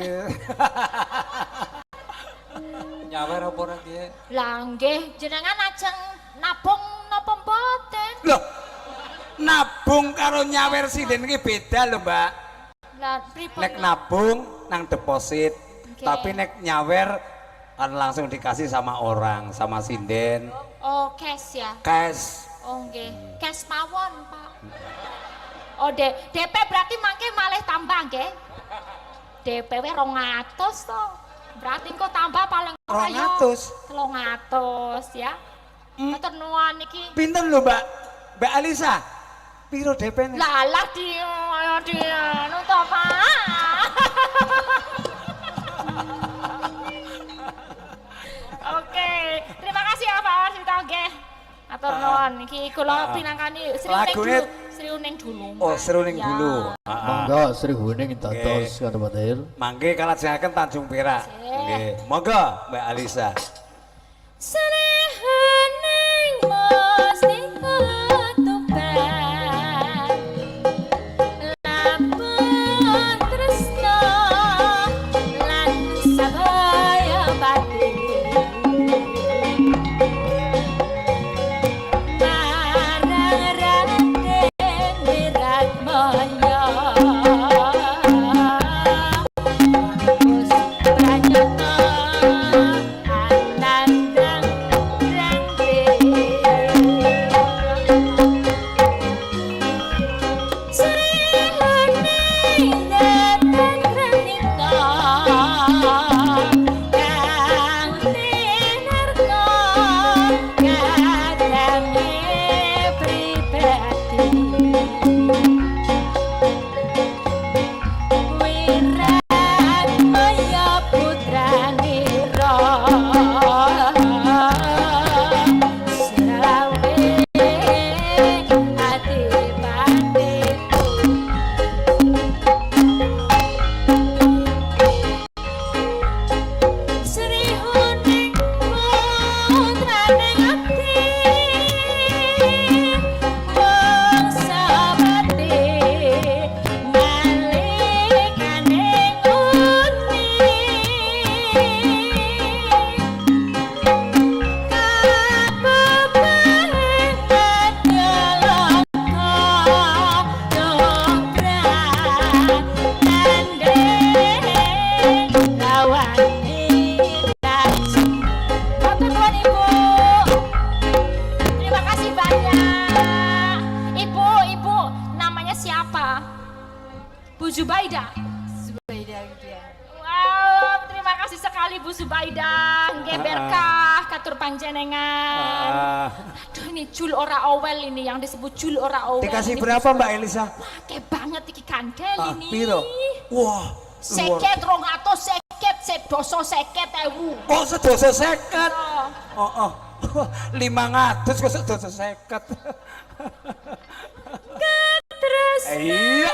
nyawer apa ora ki Lah nggih, jenengan ajeng nabung napa mboten? Loh, nabung karo nyawer sinden iki beda lho, Mbak. Lah pripun? Nek nabung nang deposit, Oke. tapi nek nyawer kan langsung dikasih sama orang, sama sinden. Oh, cash ya. Cash. Oh nggih, cash mawon, Pak. Oh, DP berarti mangke malih tambah nggih. DP-we 200 to. Berarti engko tambah paling ora yo 200. 300 ya. Matur nuwun iki. Pinten lho, Mbak? Mbak Alisa. Piro DP-ne? Lalah dia anu to, Pak. Oke, terima kasih ya Pak Warsito nggih. Matur nuwun iki kula pinangkani Lagune- Sri Uning dulu. Oh, seruning Ya. dulu. Monggo Sri Huning dados kata Batir. Mangke kalajengaken Tanjung Perak. Nggih. Monggo Mbak Alisa. Sri Uning mustika tuban. Lampun tresna lan sabaya bati. Anak Zubaida. Zubaida gitu ya. Wow, terima kasih sekali Bu Zubaida. Nggih berkah katur panjenengan. Aduh ini jul ora owel ini yang disebut jul ora owel. Dikasih Ini berapa Mbak Elisa? Pakai banget iki kandel ini. Piro? Wah, Seket 200 seket sedoso seket ewu. kok sedoso seket? Oh, 500 kok sedoso seket. Terus Iya.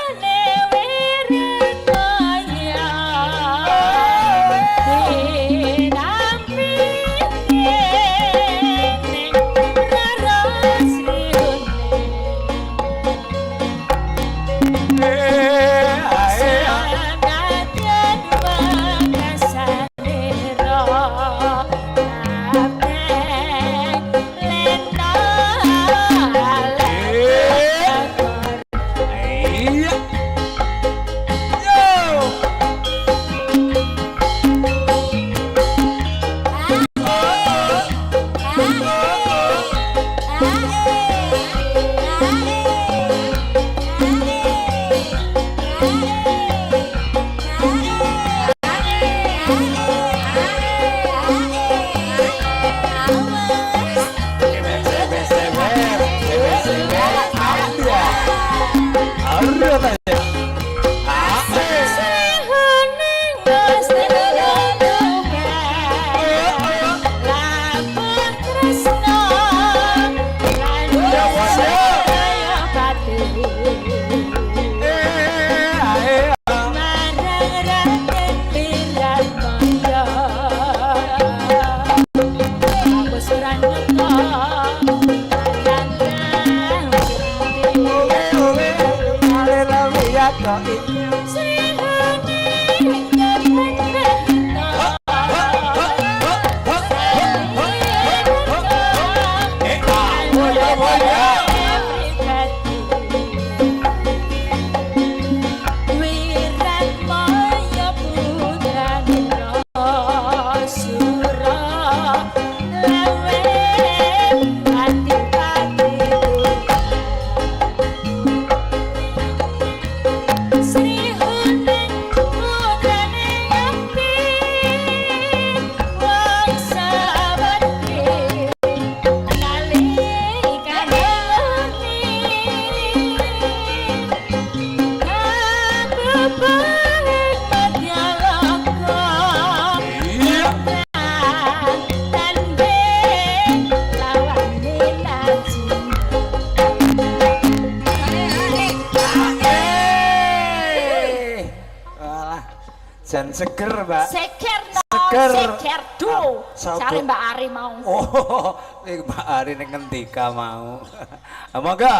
Jan seger, Mbak. Seger no, Seger. seger do. Sapa? Cari Mbak Ari mau. Oh, ini Mbak Ari ning ngendika mau. Monggo.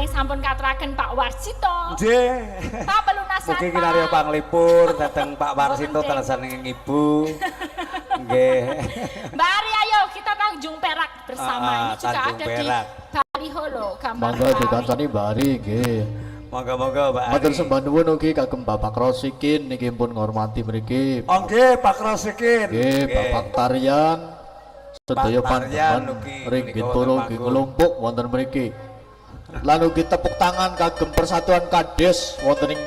Sampun katuraken Pak Warsito. Nggih. Pak pelunasan. Mugi kinarya panglipur dateng Pak Warsito telesaning Ibu. Nggih. Mbak Ari ayo kita Tanjung Perak bersama. Ini juga Tanjung ada Perak. di baliho lho gambar. Mangga dikancani Mbak Ari nggih. Monggo-monggo Mbak Ari. Matur sembah nuwun ugi kagem Bapak Rosikin niki pun ngormati mriki. Oh nggih Pak Rosikin. Nggih, Bapak Tarian sedaya Pak Tarian panjenengan ugi ringgit menika poro wonten nggih panggung. nglumpuk wonten mriki. Lan ugi tepuk tangan kagem Persatuan Kades wonten ing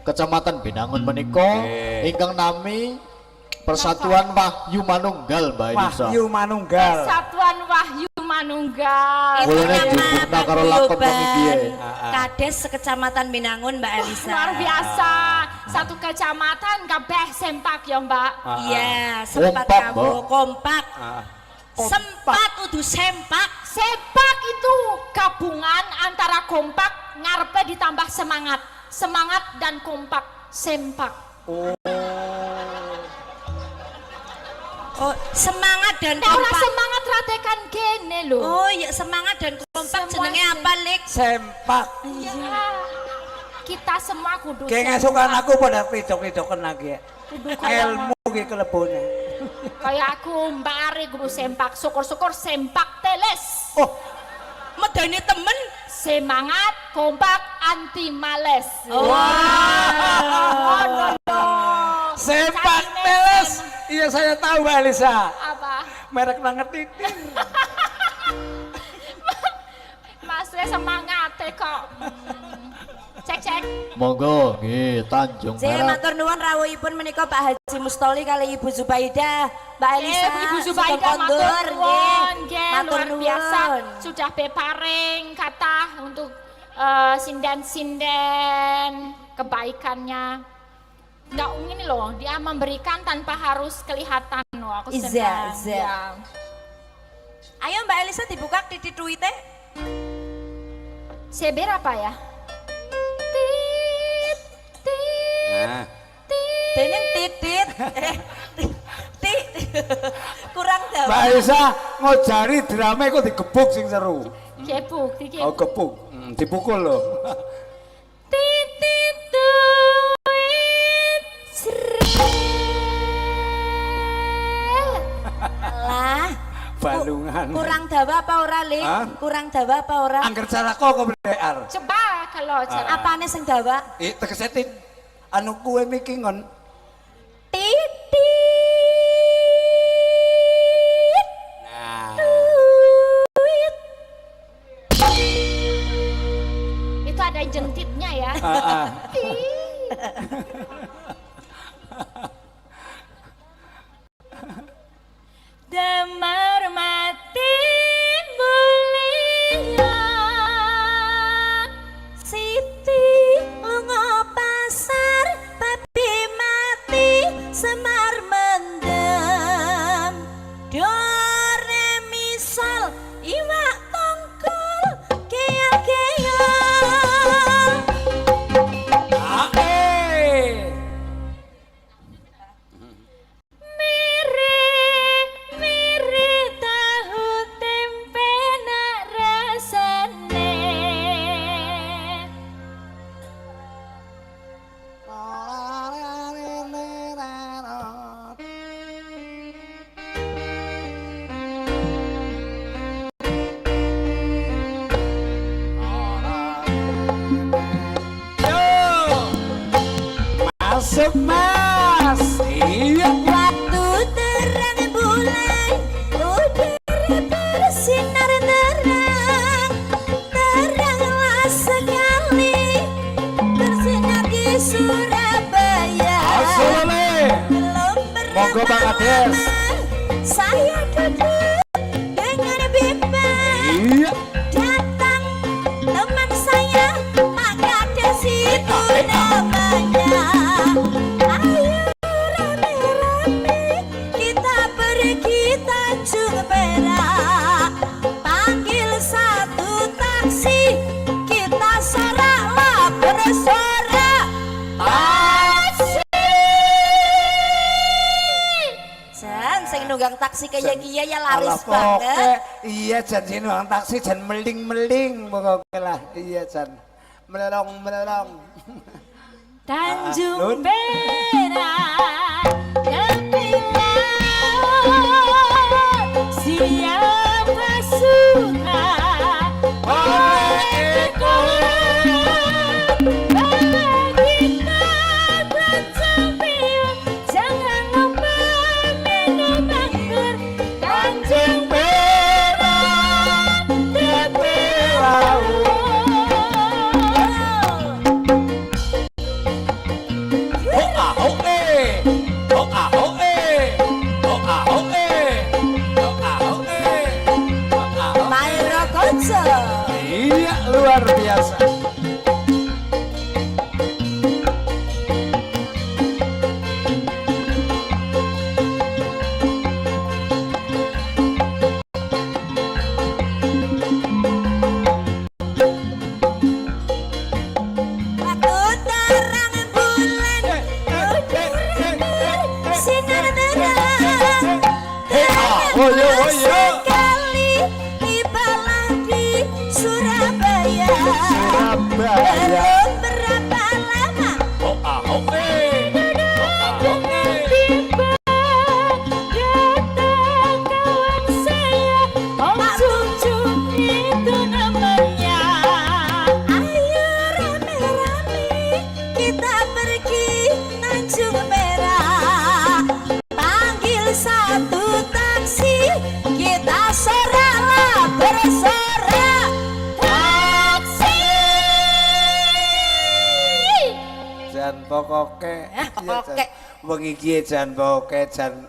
Kecamatan Binangun menika ingkang nami Persatuan Wahyu Manunggal Mbak Elisa. Wahyu Manunggal. Persatuan Wahyu Manunggal. Kulone jupukna karo lakon pengiki. Kades sekecamatan Binangun Mbak Elisa. Luar biasa. Satu kecamatan kabeh sempak ya, Mbak. Iya, sempat Kompak, kamu Mbak. kompak. Sempat udah sempak. Sempak itu gabungan antara kompak ngarepe ditambah semangat. Semangat dan kompak, sempak. Oh, semangat dan Nek ora kompak. semangat ratekan kene lho. Oh iya, semangat dan kompak Semua jenenge apa, Lik? Sempak. Iya. kita semua kudu Kayak ngesukan aku pada pidok-pidokan lagi ya. Kudu kaya Ilmu ki kelebone. kayak aku Mbak Ari kudu sempak, syukur-syukur sempak teles. Oh, Medani temen. Semangat, kompak, anti males. sempak teles. Iya saya tahu Mbak Elisa. Apa? Merek banget titik. Masnya semangat kok. Cek. Monggo nggih Tanjung Saya Barat. matur nuwun rawuhipun menika Pak Haji Mustoli kali Ibu Zubaidah, Mbak Elisa, Ibu Zubaidah Sugeng matur Kondur, nuwun, nggih. luar biasa nuwun. sudah beparing kata untuk sinden-sinden kebaikannya. Nggak ini loh, dia memberikan tanpa harus kelihatan loh. Aku Iza. senang. Ya. Ayo Mbak Elisa dibuka titik tweetnya. CB apa ya? Tit, tit, Nah, tit. Dene titit. Kurang Mbak dawa. Elisa ngojari drama kok digebuk sing seru. Gebuk, dikit. Oh gebuk, dipukul loh. Titit duit srel. Lah, Balungan. kurang dawa apa ora, Lik? Hah? Kurang dawa apa ora? Angger cara kok kebedear. Coba kalau cara Apane sing dawa? Tegesetin anu kue miki ngon. Titit. Nah, Duit. itu ada jentitnya ya. Damar mati mulia Siti lunga pasar babi mati semar mendem do re mi sol iwak tongkol keal keal Miri tahu tempe nak rasane. masuk mas. Iya. waktu terang bulan udara bersinar terang teranglah sekali bersinar di Surabaya. Asole. Belum Monggo Bang Ades. saya duduk dengan bimbang Iya. datang teman saya Pak Kades itu namanya. Ayo rame-rame kita pergi Tanjung Perak, panggil satu taksi kita soraklah bersorak taksi. Jan, sing nunggang taksi kayak dia ya laris Alah, poke. banget. Iya jan sini orang taksi jan meling-meling pokoknya lah. Iya jan melerong-melerong. Tanjung Nun. Perak tepi laut, siapa suka oleh bagi kita bercemil, jangan lupa minum anggur. Tanjung Perak tepi laut. sorak taksi. Jan pokoke. Pokoke. Wengi iki jan pokoke jan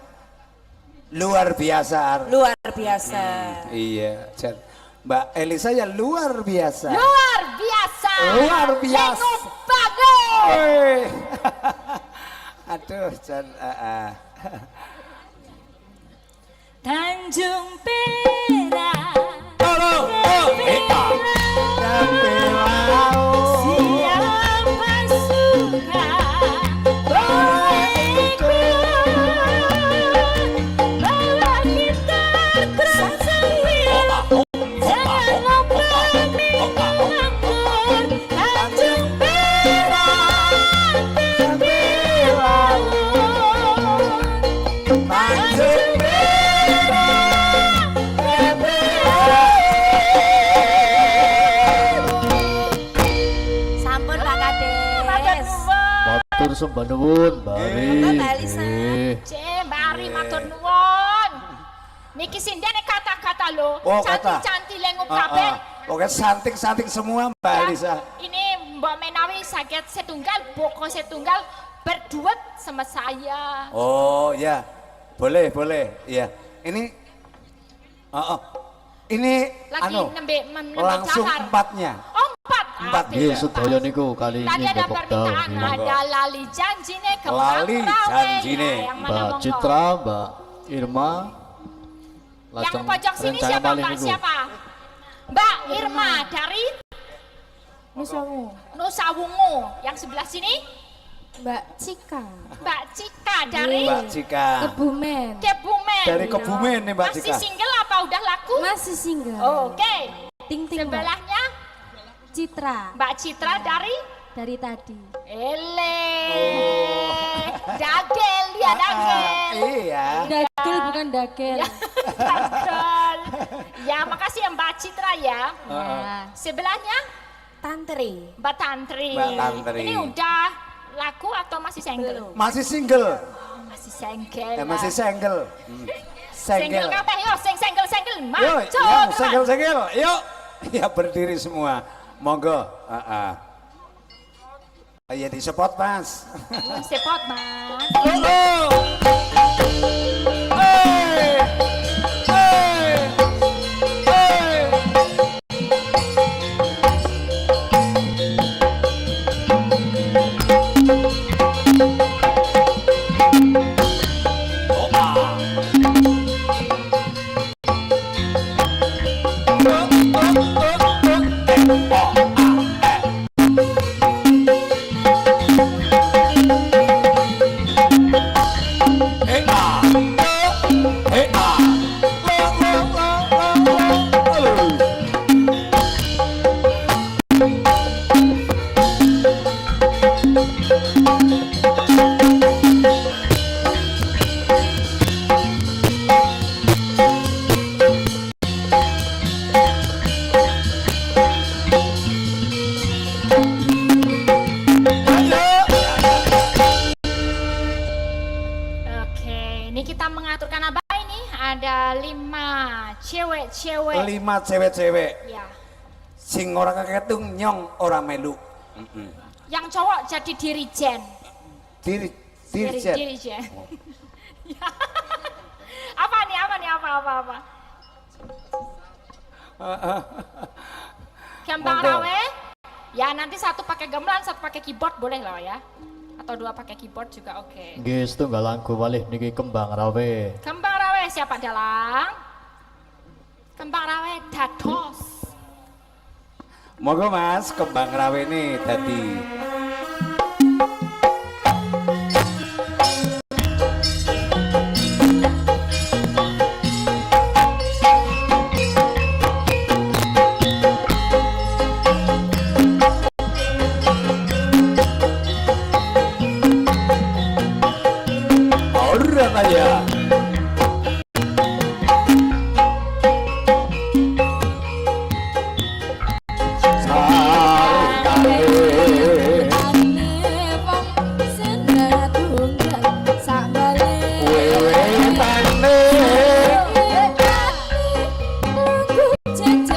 luar biasa. Luar biasa. Iya, jan Mbak Elisa ya luar biasa. Luar biasa. Luar biasa. Lengup bagus. Weh. Aduh, jan Tanjung Perak. Siapa suka bawa gitar tersambil jangan lupa menghibur Tanjung Perak tepi laut. Tanjung Sampun Pak Kades. Matur sembah nuwun, Bari. Mbak Elisa. Mbari matur nuwun. Niki sindene kata-kata lo. Oh, kata. Cantik-cantik lengup kabeh. Oke, santik-santik semua Mbak Ya, Elisa. ini Mbak Menawi sakit setunggal, boko setunggal berduet sama saya. Oh ya, boleh, ya. Ini, ini Lagi nembe langsung dahar. empatnya. Oh, empat. Empat. Ah, Nggih, tidak. sedaya niku kali Tadi ini ada Depok permintaan, Daun. ada lali janjine kembang Lali rawe. janjine. Ya, yang mana Mbak monggo? Citra, Mbak Irma. Yang lajeng pojok sini rencana siapa malih Mbak? niku. Siapa? Mbak Irma dari Nusa Wungu. Yang sebelah sini Mbak Cika Mbak Cika dari Mbak Cika. Kebumen Kebumen. Dari Kebumen nih Mbak Masih Cika. single apa udah laku? masih single. Oke. Ting ting Mbak. Sebelahnya Citra Mbak Citra dari dari tadi. Ele. Dagel ya dagel. Iya. Dagel bukan dagel. Dagel. Ya makasih ya Mbak Citra ya. Ya. Sebelahnya Tantri. Mbak Tantri. Mbak Tantri. Ini udah laku atau masih single? Belum. Masih single. Masih single. Masih single. Single kabeh yo, sing single. Yuk, Maju. yang single. Yuk. Ya berdiri semua. Monggo. Ya di spot Mas. Sepot, Mas. Ini kita mengaturkan apa ini? Ada 5 cewek-cewek. 5 cewek-cewek. Ya. Sing ora keketung nyong ora melu. Yang cowok jadi dirijen. Dirjen. Dirijen. Ya. Apa nih? Apa? Kembang Monggo. rawe. Ya nanti satu pakai gamelan, satu pakai keyboard boleh lah ya. Atau 2 pakai keyboard juga oke. Nggih, setunggal lagu malih niki Kembang Rawe. Kembang rawe siapa dalang? Kembang rawe dados. Monggo Mas, kembang rawe ini tadi. Orang aja. Jajan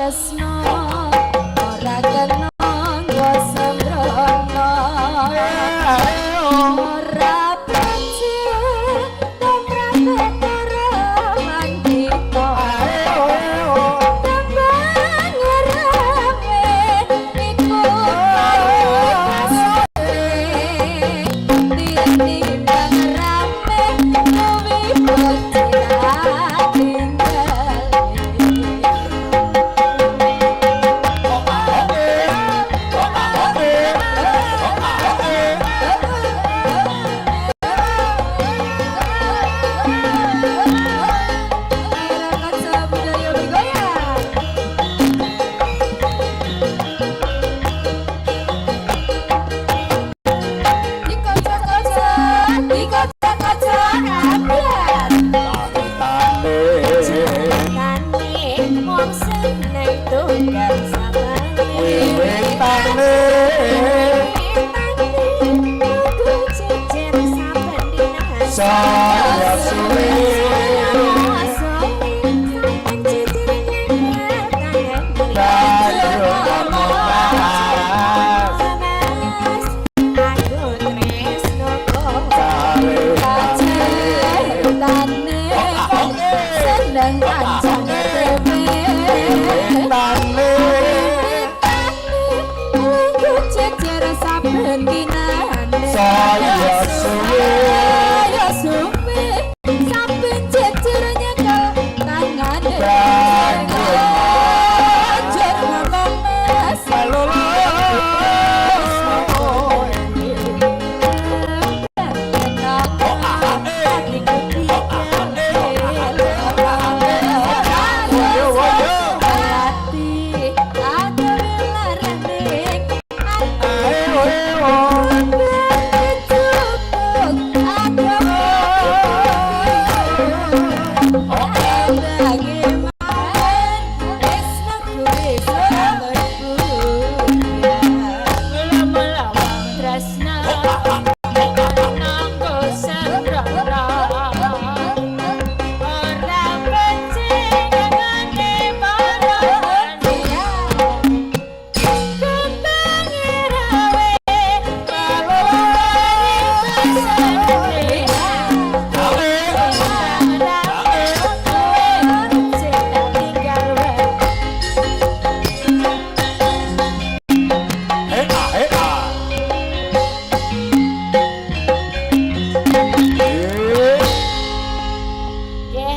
tresno ora kena nggo sembrono ora benci tumrap betara mandito tembang ngerame iku timbang rame kuwi bocah tinggal Saya suwe Dayo kamu mas seneng kancane dewe Tane Lingku cecer saben dinane Saya suwe Saya suwe saben cecer nyekel tangane Anjir mas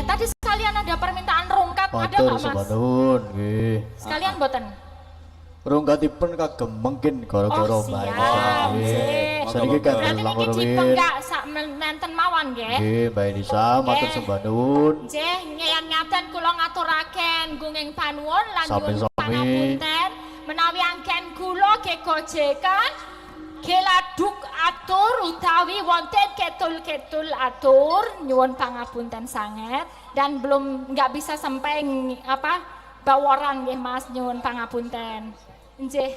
Tadi sekalian ada permintaan rungkat, ada Matur nggak mas? sepadun nggih. Sekalian boten. Rungkatipun kagem mungkin gara-gara Oh, Mbak siap. Elisa nggih. Nggih. Saniki kagem Berarti niki langkung dipenggak sak menten mawon nggih. Nggih, Mbak Elisa matur Nggih. sembah nuwun. Nggih, ngeyan ngaten kula ngaturaken gunging panuwun lan nyuwun Sami-sami. pangapunten menawi angken kula ge gojekan geladuk atur utawi wonten ketul-ketul atur nyuwun pangapunten sanget dan belum nggak bisa sampai bawaran nggih Mas nyuwun pangapunten. Nggih.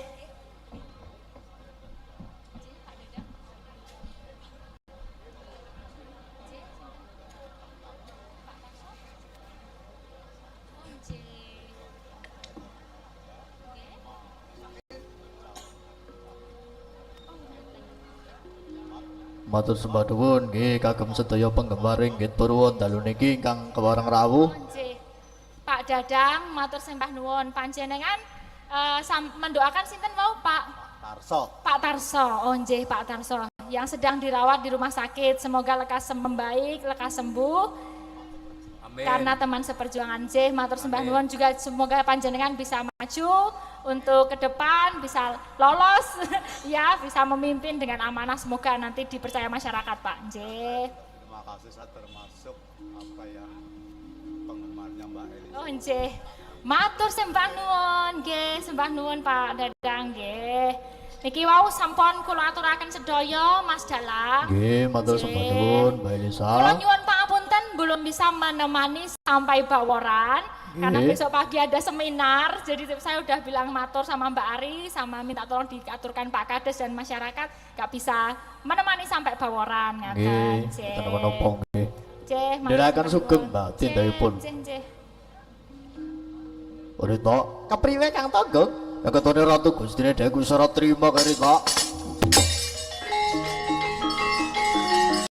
Matur sembah nuwun nggih kagem sedaya penggemar Ringgit Purwon dalu niki ingkang kewareng rawuh. Nggih. Pak Dadang matur sembah nuwun panjenengan mendoakan sinten wau Pak Tarso. Pak Tarso. Oh nggih Pak Tarso yang sedang dirawat di rumah sakit, semoga lekas membaik, lekas sembuh. Amin. Karena teman seperjuangan nggih matur sembah nuwun juga semoga panjenengan bisa maju untuk ke depan, bisa lolos ya, bisa memimpin dengan amanah, semoga nanti dipercaya masyarakat Pak. Nggih. Terima kasih, saya termasuk penggemarnya Mbak Eli. Oh nggih. Matur sembah nuwun nggih, sembah nuwun Pak Dadang nggih. Niki wau sampun kula aturaken sedaya Mas Dalang. Nggih, matur Nggih. sembah nuwun Mbak Kula Elisa. nyuwun pangapunten belum bisa menemani sampai baworan karena Nggih. besok pagi ada seminar. Jadi saya udah bilang matur sama Mbak Ari sama minta tolong diaturkan Pak Kades dan masyarakat gak bisa menemani sampai baworan Nggih, ngaten. mboten menapa nggih. Nggih, matur Ndherekaken sembah sugeng nuwun. Mbak Nggih, tindakipun. nggih, nggih. Rita, kepriwe Kang Togong? Ya ketone Ratu Gustine dhewe kuwi ora trima karo Rita.